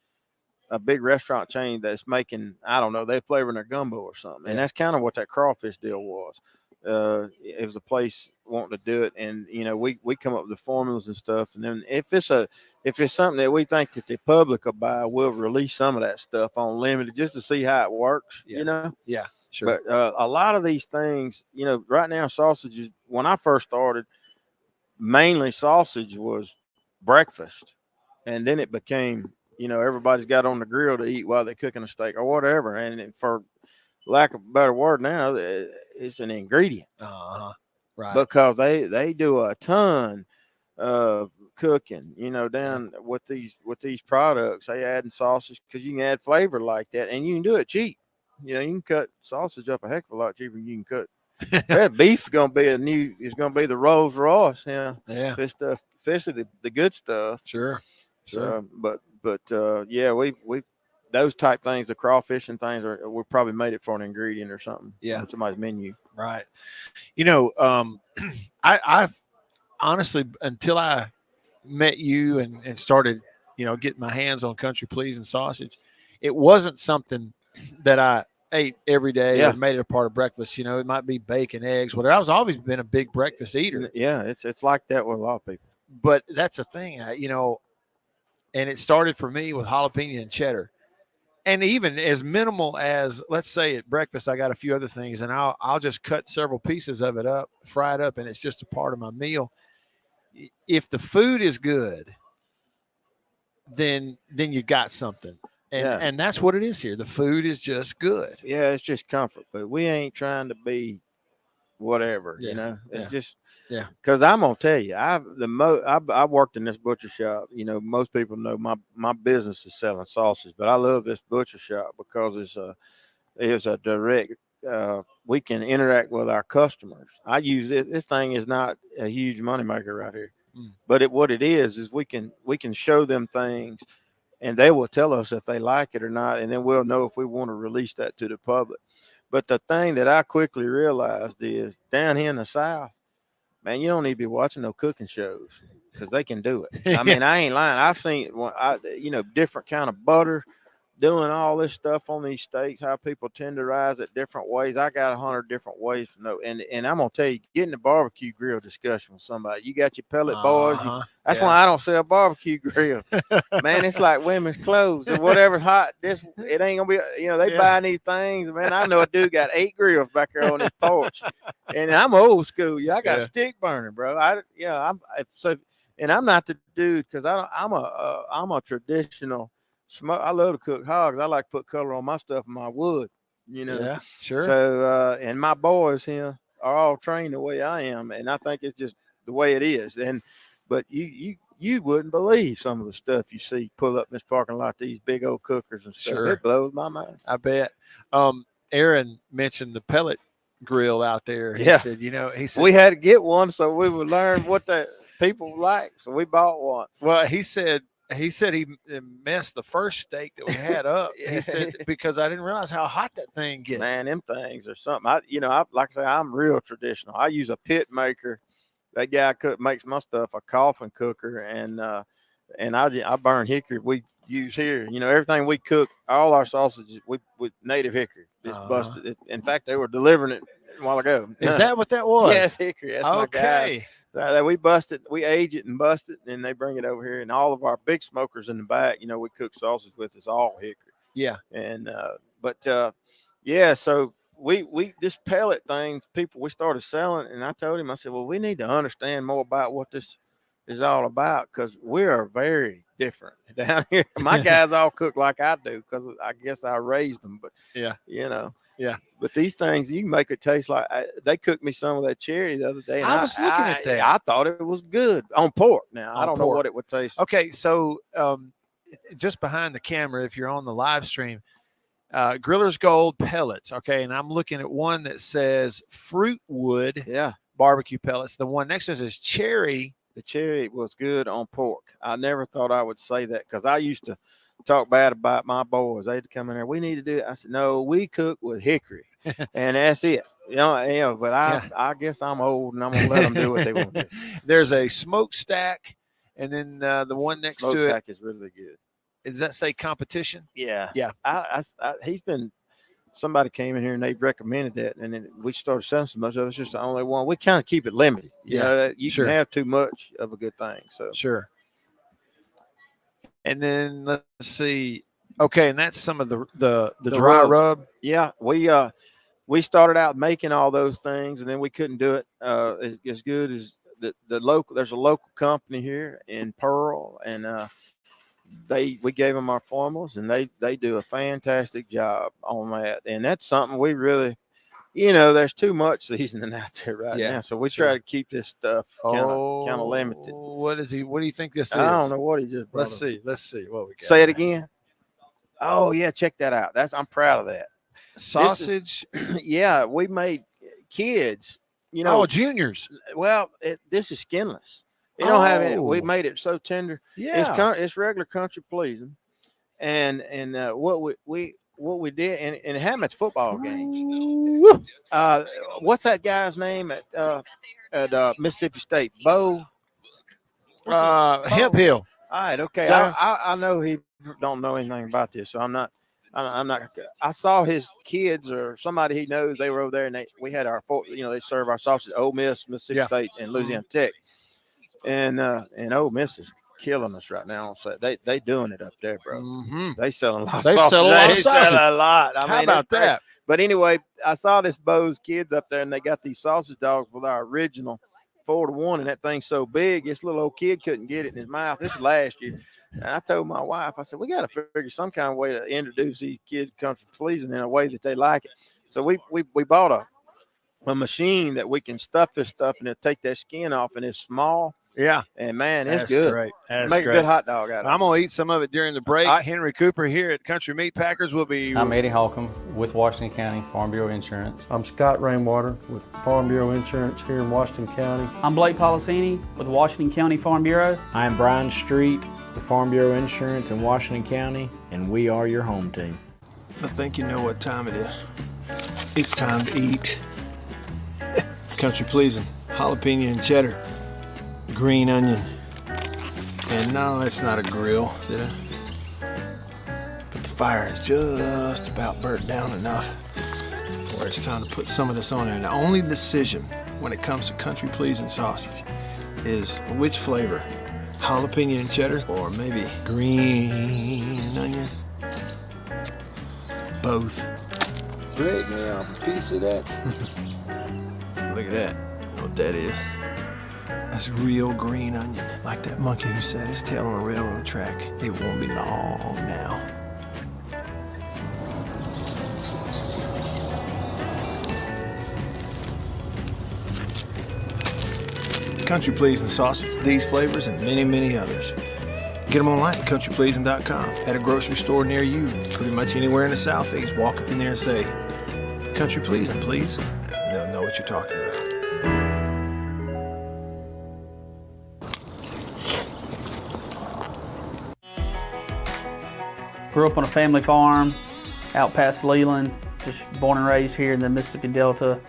a big restaurant chain that's making, I don't know, they're flavoring their gumbo or something. And that's kind of what that crawfish deal was. It was a place wanting to do it. And, we come up with the formulas and stuff. And then if it's something that we think that the public will buy, we'll release some of that stuff on limited just to see how it works, Yeah, sure. But a lot of these things, right now, sausages, when I first started, mainly sausage was breakfast. And then it became, everybody's got on the grill to eat while they're cooking a steak or whatever. And for lack of a better word now, it's an ingredient. Right. Because they do a ton of cooking, down with these products. They adding sausage because you can add flavor like that, and you can do it cheap. You can cut sausage up a heck of a lot cheaper than you can cut. That beef is gonna be the Rolls Royce, this stuff, especially the good stuff. Sure. But we those type things, the crawfish and things we probably made it for an ingredient or something. Yeah. On somebody's menu. Right. I've honestly, until I met you and started, getting my hands on Country Pleasin sausage, it wasn't something that I ate every day or made it a part of breakfast. It might be bacon, eggs, whatever. I've always been a big breakfast eater. Yeah, it's like that with a lot of people. But that's the thing, and it started for me with jalapeno and cheddar. And even as minimal as, let's say at breakfast, I got a few other things, and I'll just cut several pieces of it up, fry it up, and it's just a part of my meal. If the food is good, then you got something. And that's what it is here. The food is just good. Yeah, it's just comfort food. We ain't trying to be whatever, It's just because I'm gonna tell you, I worked in this butcher shop. Most people know my business is selling sausage, but I love this butcher shop because it's a direct. We can interact with our customers. I use it. This thing is not a huge moneymaker right here, but what it is we can show them things. And they will tell us if they like it or not, and then we'll know if we want to release that to the public. But the thing that I quickly realized is down here in the South, man, you don't need to be watching no cooking shows because they can do it. I mean, I ain't lying. I've seen, different kind of butter, doing all this stuff on these steaks, how people tenderize it different ways. I got 100 different ways to know. And I'm going to tell you, getting the barbecue grill discussion with somebody, you got your pellet boys. That's why I don't sell barbecue grill. Man, it's like women's clothes or whatever's hot. It ain't going to be, they buying these things. Man, I know a dude got 8 grills back there on his porch. And I'm old school. I got a stick burner, bro. And I'm not the dude because I'm a traditional smoke. I love to cook hogs. I like to put color on my stuff in my wood, Yeah, sure. So, and my boys here are all trained the way I am, and I think it's just the way it is. But you wouldn't believe some of the stuff you see pull up in this parking lot, these big old cookers and stuff. Sure. It blows my mind. I bet. Aaron mentioned the pellet grill out there. He said, he said we had to get one so we would learn what the people like. So we bought one. Well, he said he messed the first steak that we had up. He said, because I didn't realize how hot that thing gets. Man, them things are something. Like I say, I'm real traditional. I use a pit maker. That guy makes my stuff a coffin cooker, and I burn hickory. We use here, everything we cook, all our sausages, we with native hickory. It's busted. In fact, they were delivering it a while ago. Is that what that was? Yes, hickory. That's okay. My guy. We age it and bust it, and then they bring it over here. And all of our big smokers in the back, we cook sausage with, is all hickory. Yeah. And so we this pellet thing, we started selling, and I told him, I said, well, we need to understand more about what this is all about, because we are very different down here. My guys all cook like I do because I guess I raised them, but yeah. But these things, you can make it taste like they cooked me some of that cherry the other day. And I was looking at that. I thought it was good on pork. Now, I don't know pork. what it would taste. Okay, so just behind the camera, if you're on the live stream, Griller's Gold pellets. Okay, and I'm looking at one that says Fruitwood barbecue pellets. The one next to it is cherry. The cherry was good on pork. I never thought I would say that, because I used to talk bad about my boys. They'd come in there, we need to do it. I said, no, we cook with hickory, and that's it. But I guess I'm old, and I'm gonna let them do what they want to do. There's a smokestack, and then the one next to it. Smokestack is really good. Does that say competition? Yeah. Yeah. Somebody came in here and they recommended that, and then we started selling so much of it. It's just the only one. We kind of keep it limited. You can have too much of a good thing. So sure. And then let's see. Okay, and that's some of the dry rub. Yeah, we started out making all those things, and then we couldn't do it as good as the local. There's a local company here in Pearl, and we gave them our formulas, and they do a fantastic job on that. And that's something we really, there's too much seasoning out there right now, so we try to keep this stuff kind of limited. What do you think this is? I don't know what he just brought. Let's see what we got. Say it again. Oh yeah, check that out. I'm proud of that. Sausage. We made kids. Juniors. Well, this is skinless. You don't have any. We made it so tender. Yeah, it's regular country pleasing, and what we did, and it happened at football games. What's that guy's name at Mississippi State? Bo. Hemp Hill. All right, okay. I know he don't know anything about this, so I'm not. I saw his kids or somebody he knows. They were over there, and we had our, they serve our sausage. Ole Miss, Mississippi State, and Louisiana Tech, and Ole Miss is killing us right now. So they doing it up there, bro. Mm-hmm. They selling a lot. They sell a lot of sausage. A lot. How about that? But anyway, I saw this Bo's kids up there, and they got these sausage dogs with our original 4-to-1, and that thing's so big, this little old kid couldn't get it in his mouth. This is last year. And I told my wife, I said, we got to figure some kind of way to introduce these kids to country pleasing in a way that they like it. So we bought a machine that we can stuff this stuff, and it'll take that skin off, and it's small. Yeah. And man, it's That's good. Great. That's Make great. a good hot dog out of it. I'm going to eat some of it during the break. Henry Cooper here at Country Meat Packers will be. I'm Eddie Holcomb with Washington County Farm Bureau Insurance. I'm Scott Rainwater with Farm Bureau Insurance here in Washington County. I'm Blake Policini with Washington County Farm Bureau. I'm Brian Street with Farm Bureau Insurance in Washington County, and we are your home team. I think you know what time it is. It's time to eat. Country pleasing, jalapeno and cheddar, green onion. And no, it's not a grill, see that? But the fire is just about burnt down enough where it's time to put some of this on there. And the only decision when it comes to country pleasing sausage is which flavor, jalapeno and cheddar, or maybe green onion. Both. Break me off a piece of that. Look at that. You know what that is? That's real green onion. Like that monkey who set his tail on a railroad track. It won't be long now. Country Pleasin' sausage, these flavors, and many, many others. Get them online at countrypleasin.com. At a grocery store near you, pretty much anywhere in the Southeast. Walk up in there and say, Country Pleasin', please. They'll know what you're talking about. Grew up on a family farm out past Leland, just born and raised here in the Mississippi Delta.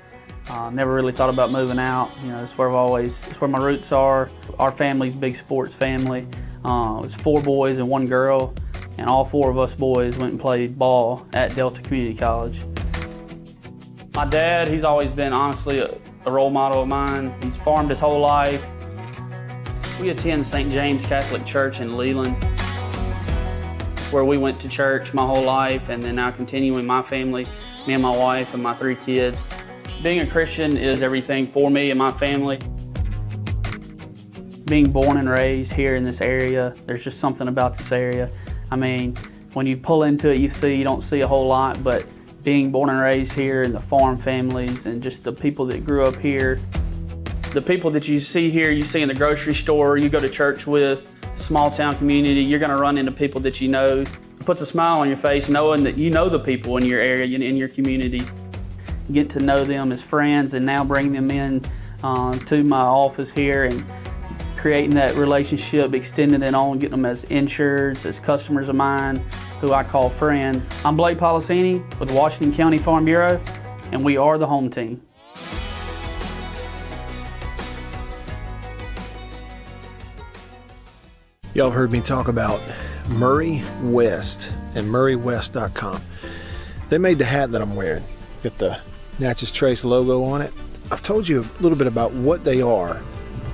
Never really thought about moving out. It's where it's where my roots are. Our family's a big sports family. It was 4 boys and 1 girl, and all 4 of us boys went and played ball at Delta Community College. My dad, he's always been honestly a role model of mine. He's farmed his whole life. We attend St. James Catholic Church in Leland, where we went to church my whole life, and then now continuing my family, me and my wife and my 3 kids. Being a Christian is everything for me and my family. Being born and raised here in this area, there's just something about this area. I mean, when you pull into it, you don't see a whole lot, but being born and raised here and the farm families and just the people that grew up here, the people that you see here, you see in the grocery store, you go to church with, small town community, you're gonna run into people that you know. It puts a smile on your face knowing that you know the people in your area, in your community. Get to know them as friends and now bring them in to my office here and creating that relationship, extending it on, getting them as insureds, as customers of mine, who I call friend. I'm Blake Pleasin with Washington County Farm Bureau, and we are the home team. Y'all heard me talk about Murray West and MurrayWest.com. They made the hat that I'm wearing. Got the Natchez Trace logo on it. I've told you a little bit about what they are.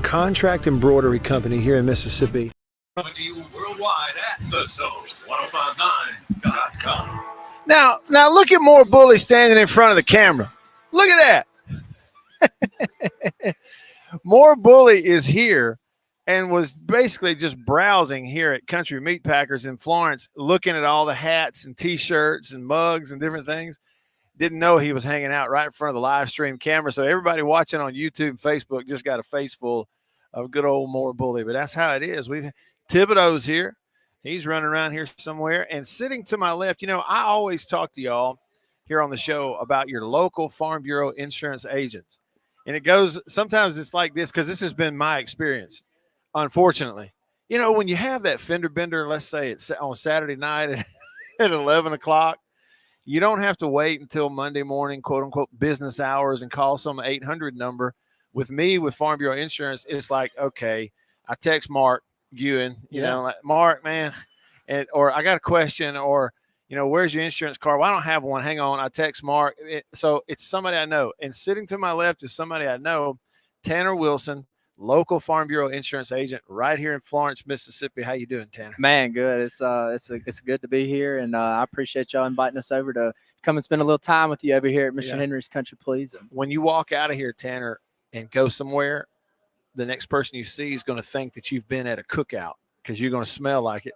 Contract embroidery company here in Mississippi. Coming to you worldwide at thezone1059.com. Now look at More Bully standing in front of the camera. Look at that. More Bully is here and was basically just browsing here at Country Meat Packers in Florence, looking at all the hats and T-shirts and mugs and different things. Didn't know he was hanging out right in front of the live stream camera. So everybody watching on YouTube and Facebook just got a face full of good old More Bully. But that's how it is. Thibodeau's here. He's running around here somewhere. And sitting to my left, I always talk to y'all here on the show about your local Farm Bureau insurance agents. And it goes, sometimes it's like this, because this has been my experience, unfortunately. When you have that fender bender, let's say it's on Saturday night at 11 o'clock, you don't have to wait until Monday morning, quote unquote, business hours and call some 800 number. With me, with Farm Bureau Insurance, it's like, okay, I text Mark Ewan, like, Mark, man, or I got a question, or, where's your insurance card? Well, I don't have one. Hang on. I text Mark. So it's somebody I know. And sitting to my left is somebody I know, Tanner Wilson, local Farm Bureau insurance agent right here in Florence, Mississippi. How you doing, Tanner? Man, good. It's good to be here, and I appreciate y'all inviting us over to come and spend a little time with you over here at Mr. Henry's Country Pleasin. When you walk out of here, Tanner, and go somewhere, the next person you see is going to think that you've been at a cookout because you're going to smell like it.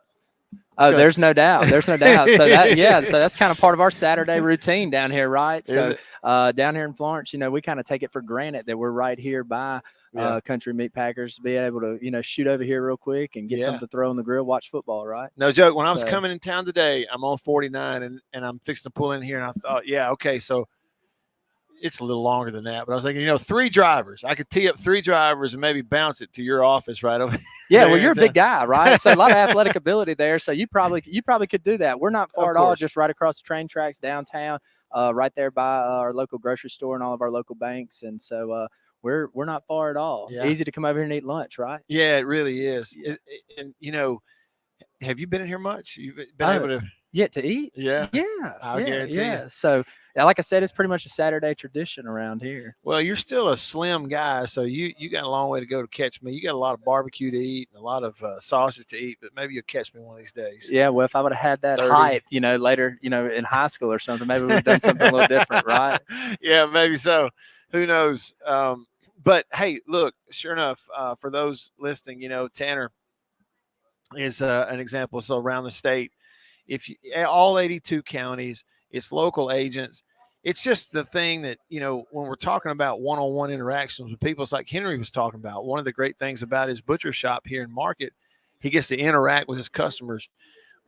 Oh, there's no doubt. There's no doubt. So that's kind of part of our Saturday routine down here, right? So down here in Florence, we kind of take it for granted that we're right here by Country Meat Packers to be able to, shoot over here real quick and get something to throw on the grill, watch football, right? No joke. When I was coming in town today, I'm on 49 and I'm fixing to pull in here, and I thought, okay, so it's a little longer than that, but I was thinking, 3 drivers. I could tee up 3 drivers and maybe bounce it to your office right over. Yeah, well, you're a big guy, right? So a lot of athletic ability there. So you probably could do that. We're not far at all, just right across the train tracks downtown, right there by our local grocery store and all of our local banks. And so we're not far at all. Yeah. Easy to come over here and eat lunch, right? Yeah, it really is. And have you been in here much? You've been able to to eat? Yeah. I guarantee you. So like I said, it's pretty much a Saturday tradition around here. Well, you're still a slim guy, so you got a long way to go to catch me. You got a lot of barbecue to eat and a lot of sausage to eat, but maybe you'll catch me one of these days. Yeah, well, if I would have had that 30. height, later, in high school or something, maybe we've done something a little different, right? Yeah, maybe so. Who knows? But hey, look, sure enough, for those listening, Tanner is an example. So around the state, all 82 counties, it's local agents. It's just the thing that, when we're talking about one-on-one interactions with people, it's like Henry was talking about. One of the great things about his butcher shop here in Market, he gets to interact with his customers.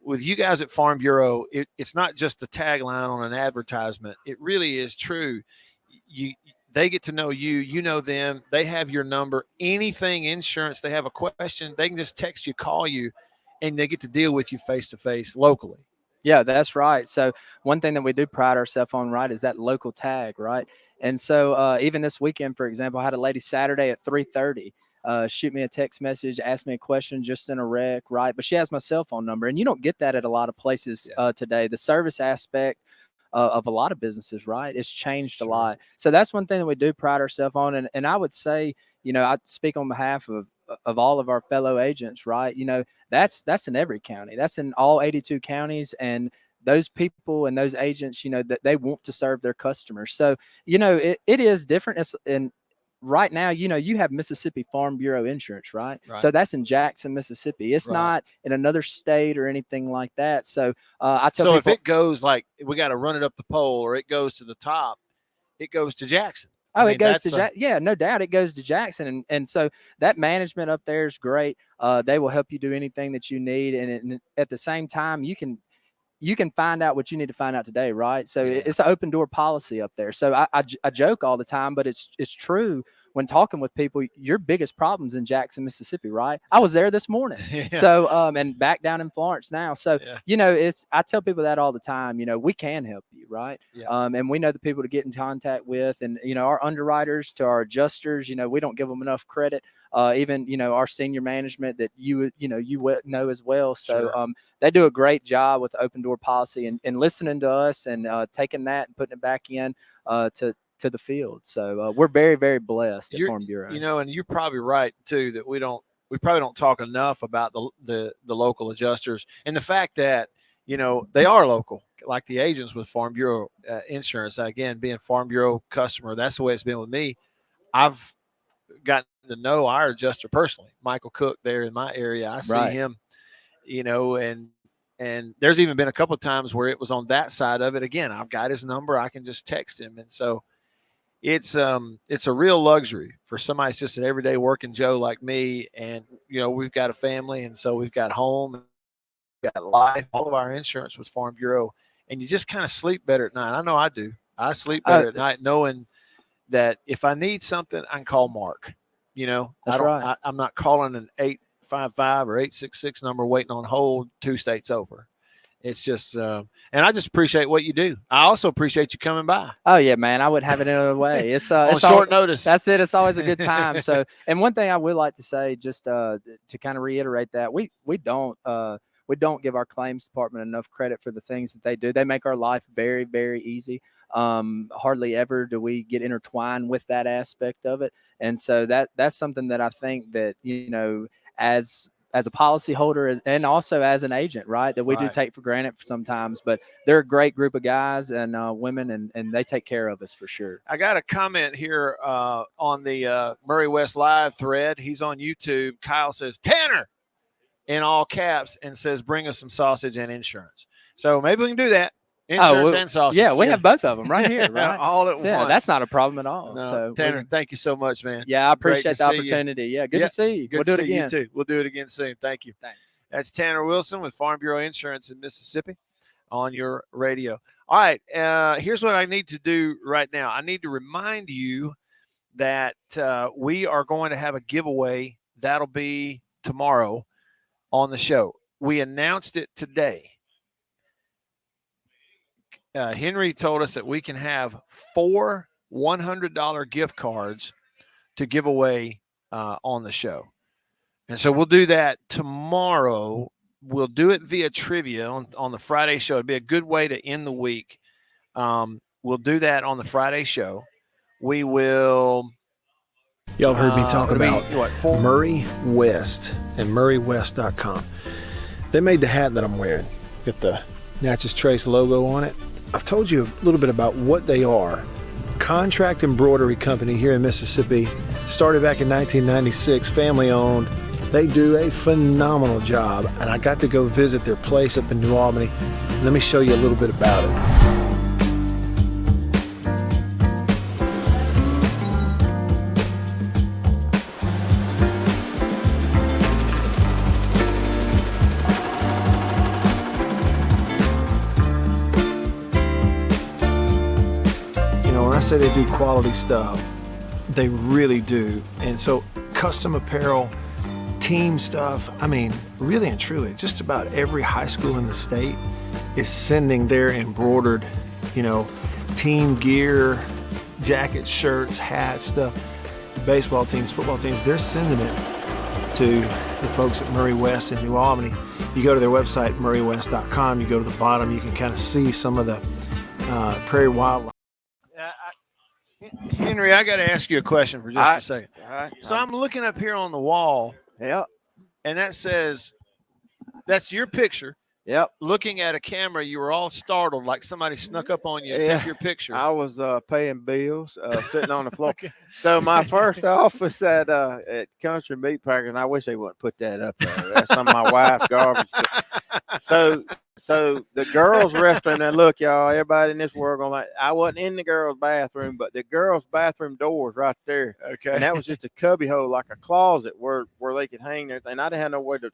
With you guys at Farm Bureau, it's not just a tagline on an advertisement. It really is true. They get to know you, you know them, they have your number. Anything insurance, they have a question, they can just text you, call you, and they get to deal with you face-to-face locally. Yeah, that's right. So one thing that we do pride ourselves on, right, is that local tag, right? And so even this weekend, for example, I had a lady Saturday at 3:30 shoot me a text message, ask me a question just in a wreck, right? But she has my cell phone number, and you don't get that at a lot of places today. The service aspect of a lot of businesses, right? It's changed a lot. So that's one thing that we do pride ourselves on. And I would say, I speak on behalf of all of our fellow agents, right? That's in every county. That's in all 82 counties. And those people and those agents, that they want to serve their customers. So, it is different. And right now, you have Mississippi Farm Bureau Insurance, right? So that's in Jackson, Mississippi. It's not in another state or anything like that. So I tell people, if it goes like we got to run it up the pole or it goes to the top, it goes to Jackson. Oh, it goes to Jackson. Yeah, no doubt it goes to Jackson. And so that management up there is great. They will help you do anything that you need. And at the same time, you can find out what you need to find out today, right? So it's an open door policy up there. So I joke all the time, but it's true when talking with people. Your biggest problem's in Jackson, Mississippi, right? I was there this morning. So and back down in Florence now. So I tell people that all the time. We can help you, right? And we know the people to get in contact with, and our underwriters to our adjusters. We don't give them enough credit. Even our senior management that you know as well. So they do a great job with open door policy and listening to us and taking that and putting it back in to the field. So we're very, very blessed at Farm Bureau. And you're probably right too that we probably don't talk enough about the local adjusters and the fact that they are local, like the agents with Farm Bureau Insurance. Again, being Farm Bureau customer, that's the way it's been with me. I've gotten to know our adjuster personally, Michael Cook, there in my area. I see him, and there's even been a couple of times where it was on that side of it. Again, I've got his number. I can just text him. And so it's a real luxury for somebody that's just an everyday working Joe like me. And, we've got a family, and so we've got home, we've got life, all of our insurance with Farm Bureau, and you just kind of sleep better at night. I know I do. I sleep better at night knowing that if I need something, I can call Mark. I'm not calling an 855 or 866 number waiting on hold 2 states over. It's just, and I just appreciate what you do. I also appreciate you coming by. Oh yeah, man. I wouldn't have it any other way. It's on short notice. That's it. It's always a good time. So, and one thing I would like to say, just to kind of reiterate that we don't give our claims department enough credit for the things that they do. They make our life very, very easy. Hardly ever do we get intertwined with that aspect of it. And so that's something that I think that, as a policyholder and also as an agent, right, that we do take for granted sometimes, but they're a great group of guys and women, and they take care of us for sure. I got a comment here on the Murray West Live thread. He's on YouTube. Kyle says, Tanner, in all caps, and says, bring us some sausage and insurance. So maybe we can do that. Insurance and sausage. Yeah, we have both of them right here, right? All at once. That's not a problem at all. No, so Tanner, thank you so much, man. Yeah, I appreciate the opportunity. Yeah, good to see you. Good we'll to do it see again. you too. We'll do it again soon. Thank you. Thanks. That's Tanner Wilson with Farm Bureau Insurance in Mississippi on your radio. All right, here's what I need to do right now. I need to remind you that we are going to have a giveaway. That'll be tomorrow on the show. We announced it today. Henry told us that we can have 4 $100 gift cards to give away on the show. And so we'll do that tomorrow. We'll do it via trivia on the Friday show. It'd be a good way to end the week. We'll do that on the Friday show. We will. Y'all heard me talk about Murray West and MurrayWest.com. They made the hat that I'm wearing. Got the Natchez Trace logo on it. I've told you a little bit about what they are. Contract embroidery company here in Mississippi. Started back in 1996, family owned. They do a phenomenal job, and I got to go visit their place up in New Albany. Let me show you a little bit about it. I say they do quality stuff. They really do. And so custom apparel, team stuff, I mean, really and truly, just about every high school in the state is sending their embroidered, team gear, jackets, shirts, hats, stuff. Baseball teams, football teams, they're sending it to the folks at Murray West in New Albany. You go to their website, MurrayWest.com, you go to the bottom, you can kind of see some of the prairie wildlife. Henry, I got to ask you a question for just a second. All right. So I'm looking up here on the wall. Yep. And that says, that's your picture. Yep. Looking at a camera, you were all startled, like somebody snuck up on you and took your picture. I was paying bills, sitting on the floor. Okay. So my first office at Country Meat Packer, and I wish they wouldn't put that up there. That's some of my wife's garbage. So the girls' restroom. Now look, y'all, everybody in this world gonna like. I wasn't in the girls' bathroom, but the girls' bathroom door was right there. Okay. And that was just a cubby hole, like a closet where they could hang their thing. I didn't have nowhere to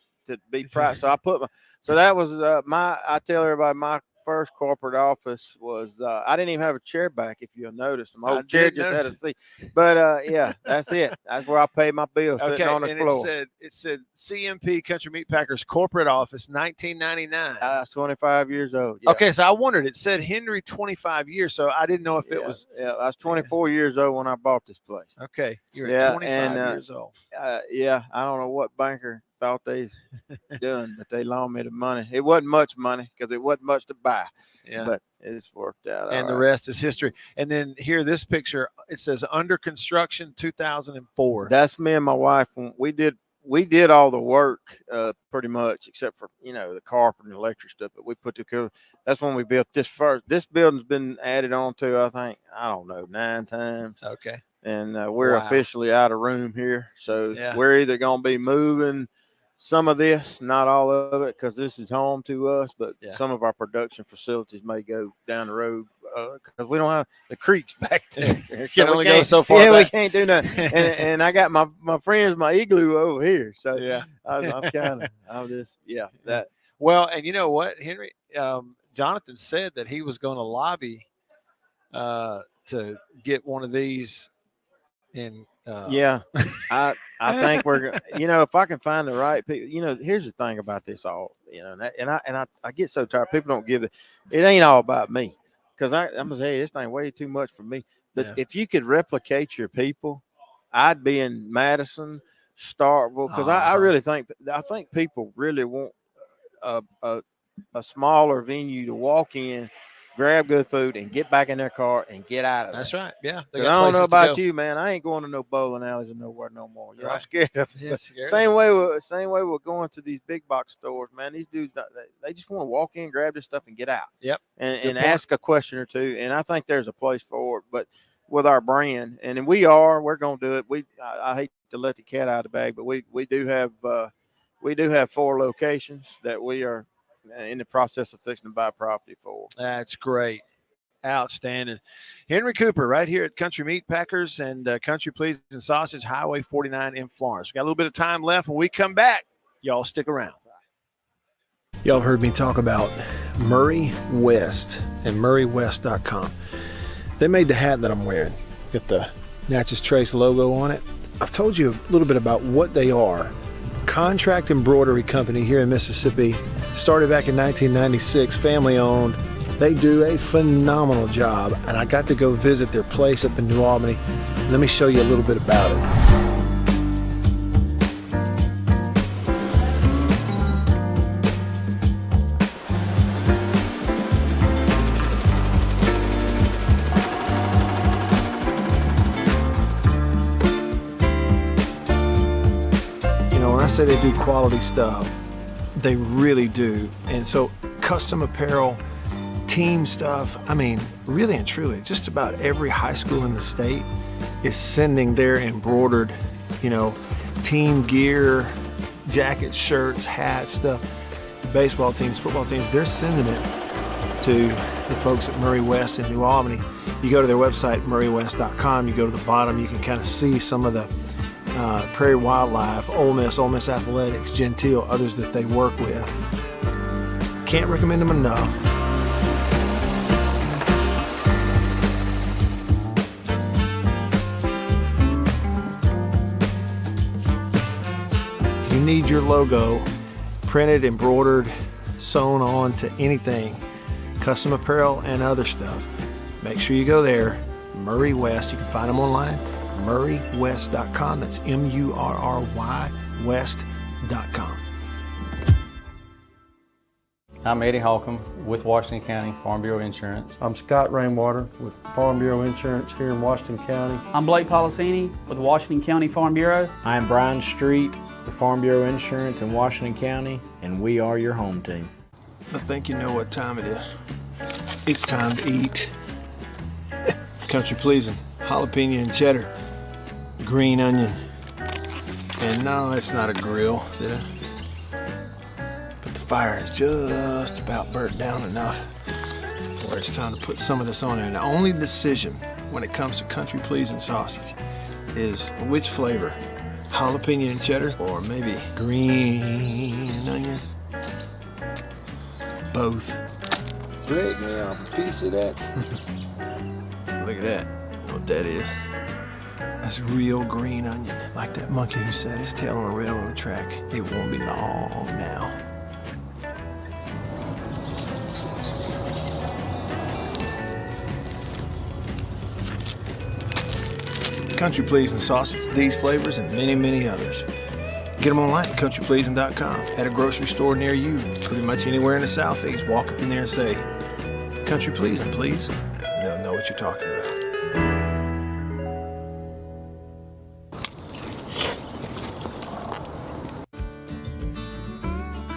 be private, so I put my. So that was I tell everybody my first corporate office was I didn't even have a chair back, if you'll notice. My old chair just had a seat. But yeah, that's it. That's where I paid my bills, sitting on the floor. It said CMP Country Meat Packers corporate office 1999. I was 25 years old. Yeah. Okay, so I wondered, it said Henry 25 years, so I didn't know if it was. Yeah, I was 24 years old when I bought this place. Okay, you're 25 years old. Yeah, I don't know what banker thought they done, but they loaned me the money. It wasn't much money because it wasn't much to buy. Yeah, but it's worked out. And the rest is history. And then here, this picture, it says under construction 2004. That's me and my wife. We did all the work pretty much, except for the carpet and electric stuff. But we put that's when we built this first. This building's been added on to, I think, I don't know, 9 times. Okay. And we're officially out of room here, so we're either gonna be moving some of this, not all of it, because this is home to us, but some of our production facilities may go down the road because we don't have the creeks back there. You can only go so far. Yeah, back. We can't do nothing. and I got my friends, my igloo over here. So I'm just that. Well, and you know what, Henry, Jonathan said that he was going to lobby to get one of these. I think we're if I can find the right people, here's the thing about this all, and I get so tired. People don't give it ain't all about me, because I'm gonna say this thing way too much for me. But if you could replicate your people, I'd be in Madison, Starkville, because I really think people really want a smaller venue to walk in, grab good food, and get back in their car and get out of there. That's right. Yeah. I don't know about you, man. I ain't going to no bowling alleys or nowhere no more. I'm scared of it. Yeah, same way we're going to these big box stores, man. These dudes, they just want to walk in, grab this stuff, and get out. Yep. And ask a question or two. And I think there's a place for it. But with our brand, and we're going to do it. I hate to let the cat out of the bag, but we do have 4 locations that we are in the process of fixing to buy property for. That's great. Outstanding. Henry Cooper right here at Country Meat Packers and Country Pleasin Sausage, Highway 49 in Florence. We got a little bit of time left. When we come back, y'all stick around. Y'all heard me talk about Murray West and murraywest.com. They made the hat that I'm wearing. Got the Natchez Trace logo on it. I've told you a little bit about what they are. Contract embroidery company here in Mississippi, started back in 1996, family owned. They do a phenomenal job, and I got to go visit their place up in New Albany. Let me show you a little bit about it. When I say they do quality stuff, they really do. And so custom apparel, team stuff, I mean, really and truly, just about every high school in the state is sending their embroidered, team gear, jackets, shirts, hats, stuff. Baseball teams, football teams, they're sending it to the folks at Murray West in New Albany. You go to their website, murraywest.com, you go to the bottom, you can kind of see some of the Prairie Wildlife, Ole Miss Athletics, Gentile, others that they work with. Can't recommend them enough. If you need your logo printed, embroidered, sewn on to anything, custom apparel and other stuff, make sure you go there. Murray West, you can find them online. murraywest.com. That's MURRY West.com. I'm Eddie Holcomb with Washington County Farm Bureau Insurance. I'm Scott Rainwater with Farm Bureau Insurance here in Washington County. I'm Blake Policini with Washington County Farm Bureau. I'm Brian Street with Farm Bureau Insurance in Washington County, and we are your home team. I think you know what time it is. It's time to eat. Country Pleasin, jalapeno and cheddar, green onion. And no, it's not a grill, see that? But the fire is just about burnt down enough where it's time to put some of this on there. And the only decision when it comes to Country Pleasin sausage is which flavor, jalapeno and cheddar or maybe green onion. Both. Break me off a piece of that. Look at that. You know what that is? That's real green onion. Like that monkey who set his tail on a railroad track. It won't be long now. Country Pleasin sausage, these flavors, and many, many others. Get them online at countrypleasin.com. At a grocery store near you, pretty much anywhere in the Southeast. Walk up in there and say, Country Pleasin, please. They'll know what you're talking about.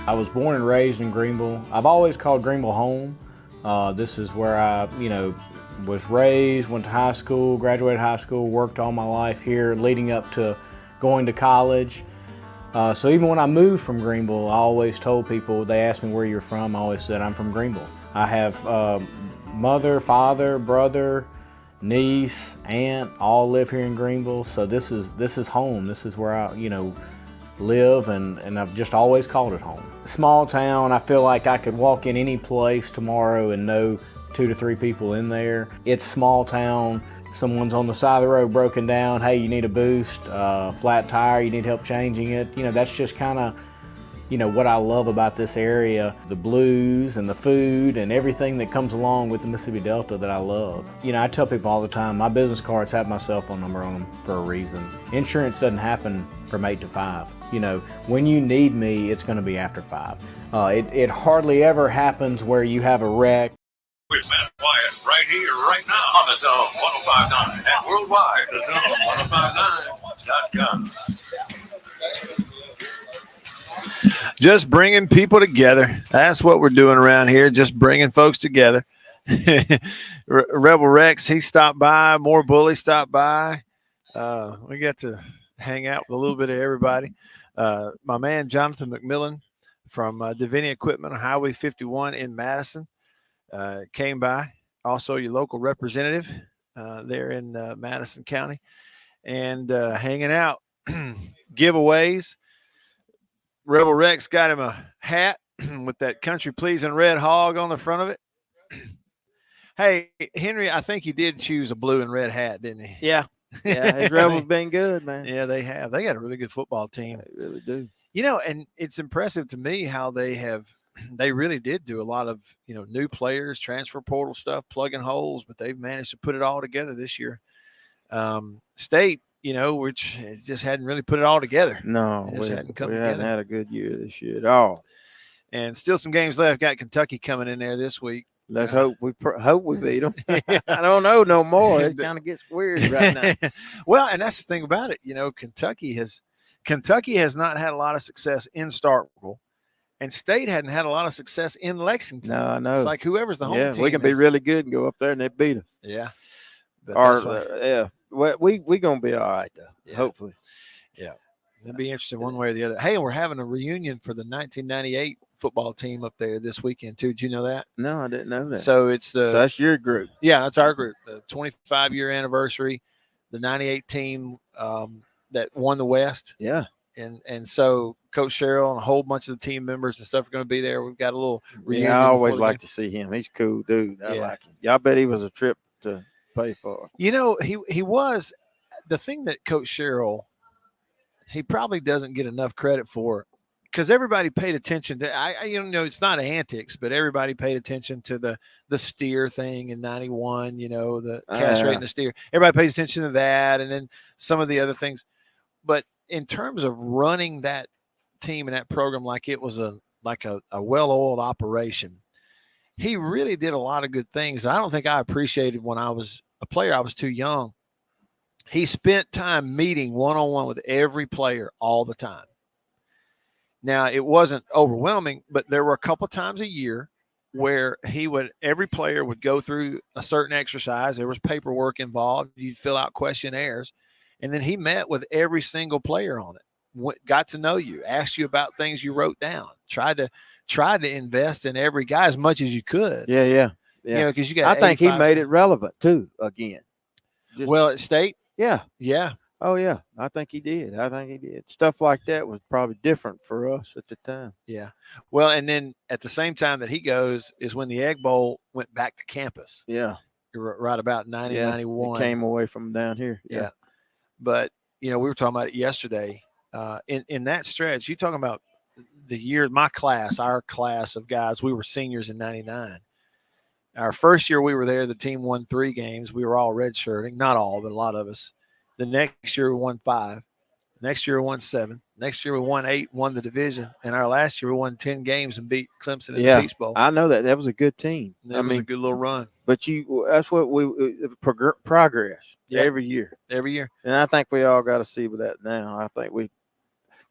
I was born and raised in Greenville. I've always called Greenville home. This is where I, was raised, went to high school, graduated high school, worked all my life here leading up to going to college. So even when I moved from Greenville, I always told people, they asked me where you're from, I always said I'm from Greenville. I have mother, father, brother, niece, aunt, all live here in Greenville. So this is home. This is where I, live, and I've just always called it home. Small town, I feel like I could walk in any place tomorrow and know 2 to 3 people in there. It's small town. Someone's on the side of the road broken down. Hey, you need a boost, flat tire, you need help changing it. That's just kind of, what I love about this area, the blues and the food and everything that comes along with the Mississippi Delta that I love. I tell people all the time, my business cards have my cell phone number on them for a reason. Insurance doesn't happen from 8 to 5. When you need me, it's going to be after 5. It hardly ever happens where you have a wreck. With Matt Wyatt right here, right now on the Zone 105.9 and worldwide, the Zone 105.9.com. Just bringing people together. That's what we're doing around here, just bringing folks together. Rebel Rex, he stopped by. More Bully stopped by. We got to hang out with a little bit of everybody. My man, Jonathan McMillan from Davini Equipment on Highway 51 in Madison. Came by, also your local representative there in Madison County, and hanging out. Giveaways. Rebel Rex got him a hat with that Country Pleasin red hog on the front of it. Hey, Henry, I think he did choose a blue and red hat, didn't he? Yeah. Yeah, his Rebels been good, man. Yeah, they have. They got a really good football team. They really do. And it's impressive to me how they really did do a lot of, new players, transfer portal stuff, plugging holes, but they've managed to put it all together this year. State, which just hadn't really put it all together. No, we hadn't had a good year this year at all. And still some games left. Got Kentucky coming in there this week. Let's hope we beat them. I don't know no more. It kind of gets weird right now. Well, and that's the thing about it. Kentucky has not had a lot of success in Starkville. And State hadn't had a lot of success in Lexington. No, I know. It's like whoever's the home team. We can be really good and go up there and they beat us. Yeah. Well, we gonna be all right though. Yeah. Hopefully. Yeah. It'll be interesting one way or the other. Hey, we're having a reunion for the 1998 football team up there this weekend too. Did you know that? No, I didn't know that. So that's your group. Yeah, that's our group. The 25-year anniversary. The 98 team that won the West. Yeah. And so Coach Sherrill and a whole bunch of the team members and stuff are going to be there. We've got a little reunion. Yeah, I always like to see him. He's a cool dude. I like him. Yeah, I bet he was a trip to pay for. He was. The thing that Coach Sherrill, he probably doesn't get enough credit for, because everybody paid attention to. It's not antics, but everybody paid attention to the steer thing in '91. The castrating the steer. Everybody pays attention to that, and then some of the other things. But in terms of running that team and that program like it was a like a well-oiled operation. He really did a lot of good things. I don't think I appreciated when I was a player. I was too young. He spent time meeting one-on-one with every player all the time. Now, it wasn't overwhelming, but there were a couple times a year where every player would go through a certain exercise. There was paperwork involved. You'd fill out questionnaires. And then he met with every single player on it, got to know you, asked you about things you wrote down, tried to invest in every guy as much as you could. Yeah. You know, because you got. I think he made it relevant too. Again, at State. Yeah. Yeah. Oh yeah, I think he did. Stuff like that was probably different for us at the time. Yeah. Well, and then at the same time that he goes is when the Egg Bowl went back to campus. Yeah. Right about 91. It came away from down here. Yeah. But, we were talking about it yesterday. In that stretch, you're talking about the year, our class of guys, we were seniors in 99. Our first year we were there, the team won 3 games. We were all redshirting. Not all, but a lot of us. The next year we won 5. Next year we won 7. Next year we won 8, won the division. And our last year we won 10 games and beat Clemson in the Peach Bowl. I know that. That was a good team. That was a good little run. But that's what progress every year. Every year. And I think we all got to see with that now. I think we've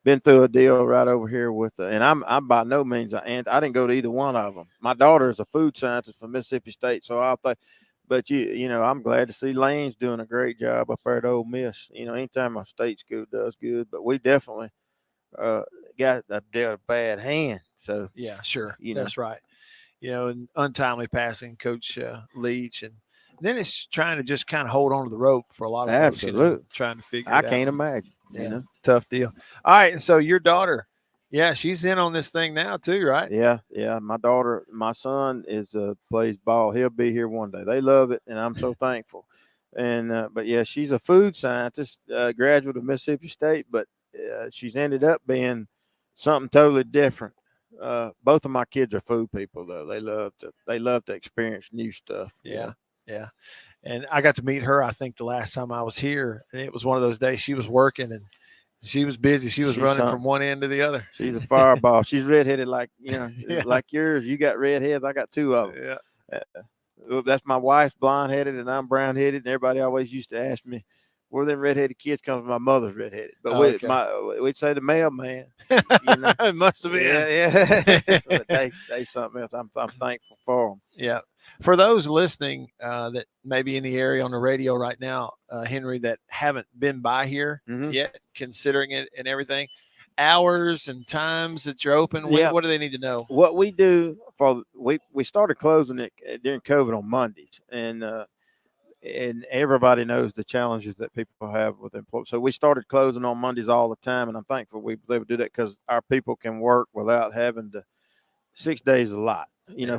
been through a deal right over here with, and I'm by no means I didn't go to either one of them. My daughter is a food scientist from Mississippi State, so I think. But I'm glad to see Lane's doing a great job up there at Ole Miss. Anytime a state school does good, but we definitely got a bad hand. So yeah, sure, that's right. And untimely passing, Coach Leach, and then it's trying to just kind of hold on to the rope for a lot of folks. Absolutely, trying to figure. I can't imagine. Tough deal. All right, and so your daughter. Yeah, she's in on this thing now too, right? Yeah. My son plays ball. He'll be here one day. They love it, and I'm so thankful. And but yeah, she's a food scientist, graduate of Mississippi State, but she's ended up being something totally different. Both of my kids are food people, though. They love to experience new stuff. Yeah. And I got to meet her, I think, the last time I was here. And it was one of those days she was working and she was busy. She's running from one end to the other. She's a fireball. She's redheaded like like yours. You got red heads. I got 2 of them. Yeah. That's my wife's blonde headed and I'm brown headed. And everybody always used to ask me, where them redheaded kids come from? My mother's redheaded. But we'd say the mailman. It must have been. Yeah. they something else. I'm thankful for them. Yeah. For those listening that may be in the area on the radio right now, Henry, that haven't been by here yet, considering it and everything, hours and times that you're open, what do they need to know? What we do we started closing it during COVID on Mondays, and everybody knows the challenges that people have with employees. So we started closing on Mondays all the time, and I'm thankful we were able to do that because our people can work without having to. 6 days a lot,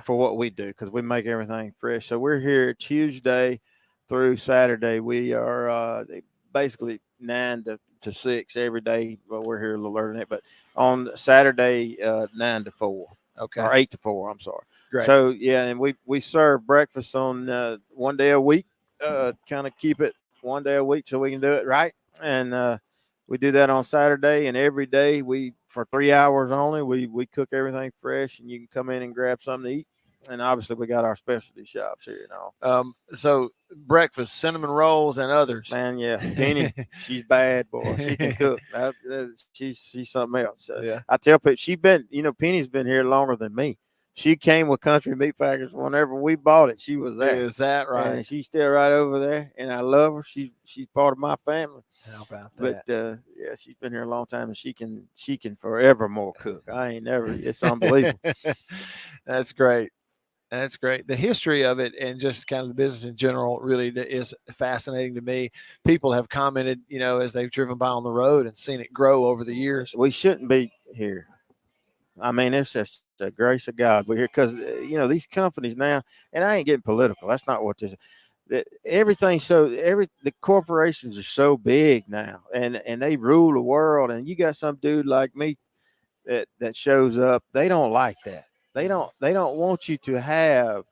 for what we do, because we make everything fresh. So we're here Tuesday through Saturday. We are basically 9 to 6 every day. Well, we're here a little earlier than that, but on Saturday, 9 to 4. Okay. Or 8 to 4, I'm sorry. Great. So, and we serve breakfast on 1 day a week, kind of keep it 1 day a week so we can do it right. And we do that on Saturday, and every day for 3 hours only, we cook everything fresh, and you can come in and grab something to eat. And obviously, we got our specialty shops here and all. So breakfast, cinnamon rolls, and others. Man, yeah, Penny, she's bad, boy. She can cook. She's something else. So I tell people, Penny's been here longer than me. She came with Country Meat Packers whenever we bought it. She was there. Is that right? And she's still right over there, and I love her. She's part of my family. How about that? But she's been here a long time, and she can forevermore cook. It's unbelievable. That's great. That's great. The history of it and just kind of the business in general really is fascinating to me. People have commented, as they've driven by on the road and seen it grow over the years. We shouldn't be here. I mean, it's just the grace of God. We're here because, these companies now, and I ain't getting political. That's not what this is. The corporations are so big now, and they rule the world. And you got some dude like me that shows up. They don't like that. They don't want you to have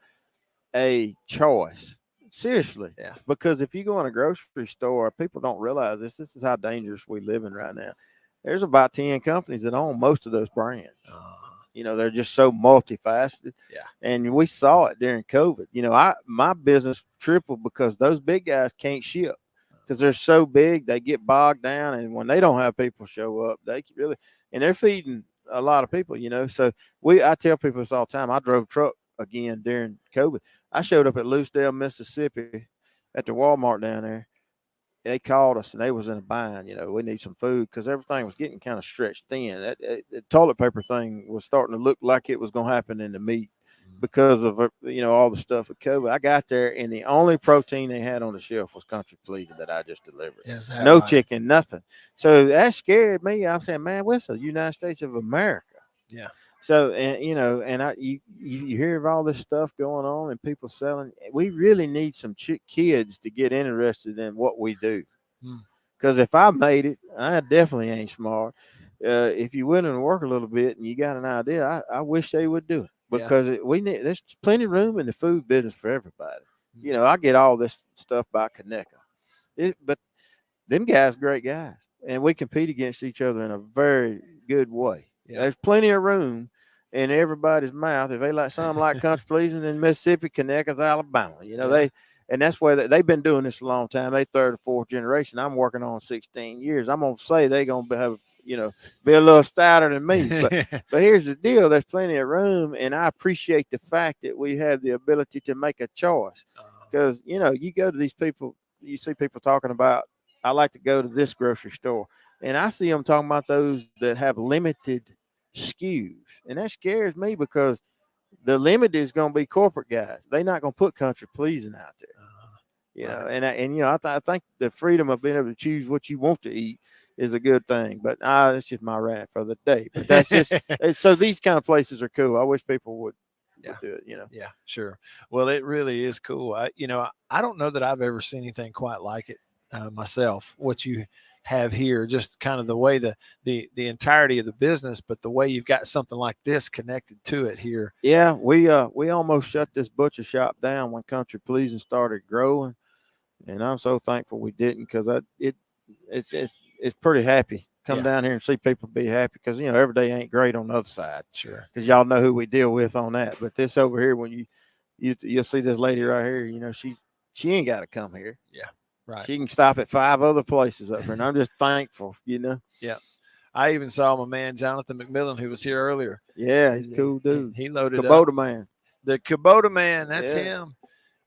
a choice. Seriously. Yeah. Because if you go in a grocery store, people don't realize this. This is how dangerous we live in right now. There's about 10 companies that own most of those brands. You know, they're just so multifaceted. Yeah. And we saw it during COVID. You know, my business tripled because those big guys can't ship because they're so big, they get bogged down. And when they don't have people show up, they can really, and they're feeding a lot of people, you know. So I tell people this all the time. I drove truck again during COVID. I showed up at Lucedale, Mississippi at the Walmart down there. They called us and they was in a bind. You know, we need some food because everything was getting kind of stretched thin. The toilet paper thing was starting to look like it was going to happen in the meat because of, you know, all the stuff with COVID. I got there and the only protein they had on the shelf was Country Pleasin that I just delivered. No chicken, nothing. So that scared me. I'm saying, man, we're the United States of America. Yeah. So, and you know, and you hear of all this stuff going on and people selling. We really need some kids to get interested in what we do. Because if I made it, I definitely ain't smart. If you're willing to work a little bit and you got an idea, I wish they would do it because there's plenty of room in the food business for everybody. You know, I get all this stuff by Conecuh, but them guys, great guys, and we compete against each other in a very good way. Yeah. There's plenty of room in everybody's mouth. If they like something like Country Pleasin in Mississippi, Conecuh's Alabama. You know, and that's where they've been doing this a long time. They third or fourth generation. I'm working on 16 years. I'm gonna say they're gonna have, you know, be a little stouter than me. But here's the deal: there's plenty of room, and I appreciate the fact that we have the ability to make a choice. Because you know, you go to these people, you see people talking about, I like to go to this grocery store, and I see them talking about those that have limited SKUs, and that scares me because the limited is going to be corporate guys. They're not going to put Country Pleasin out there, you know. And you know, I think the freedom of being able to choose what you want to eat is a good thing. But that's just my rant for the day. But that's just so these kind of places are cool. I wish people would do it, you know. Yeah, sure. Well, it really is cool. I don't know that I've ever seen anything quite like it myself. What you have here, just kind of the way the entirety of the business, but the way you've got something like this connected to it here. Yeah, we almost shut this butcher shop down when Country Pleasin started growing, and I'm so thankful we didn't because it's pretty happy. Come down here and see people be happy because, you know, every day ain't great on the other side. Sure. Because y'all know who we deal with on that. But this over here, when you'll see this lady right here, you know, she ain't got to come here. Yeah. Right. She can stop at 5 other places up here, and I'm just thankful, you know. Yeah. I even saw my man, Jonathan McMillan, who was here earlier. Yeah, he's a cool dude. He loaded Kubota up. Man. The Kubota Man, that's him.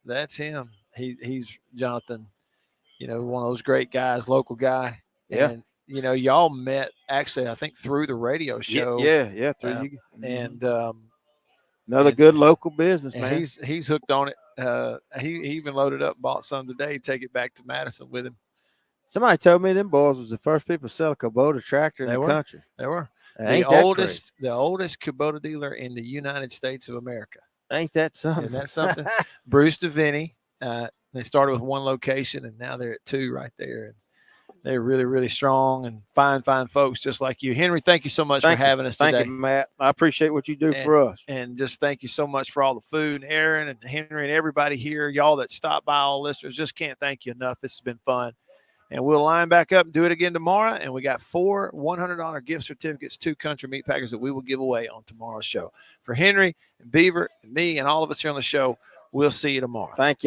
That's him. He's Jonathan, you know, one of those great guys, local guy. Yeah. And, you know, y'all met actually, I think, through the radio show. Yeah, through you. And another good local business, man. He's hooked on it. He even loaded up, bought some today, take it back to Madison with him. Somebody told me them boys was the first people to sell a Kubota tractor in the country. They were. Ain't The oldest Kubota dealer in the United States of America. Ain't that something? Isn't that something? Bruce DeVinny. They started with one location, and now they're at 2 right there. And they're really, really strong and fine folks just like you. Henry, thank you so much for having us today. Thank you, Matt. I appreciate what you do for us. And just thank you so much for all the food. And Aaron and Henry and everybody here, y'all that stopped by, all listeners, just can't thank you enough. This has been fun. And we'll line back up and do it again tomorrow. And we got 4 $100 gift certificates to Country Meat Packers that we will give away on tomorrow's show. For Henry and Beaver and me and all of us here on the show, we'll see you tomorrow. Thank you.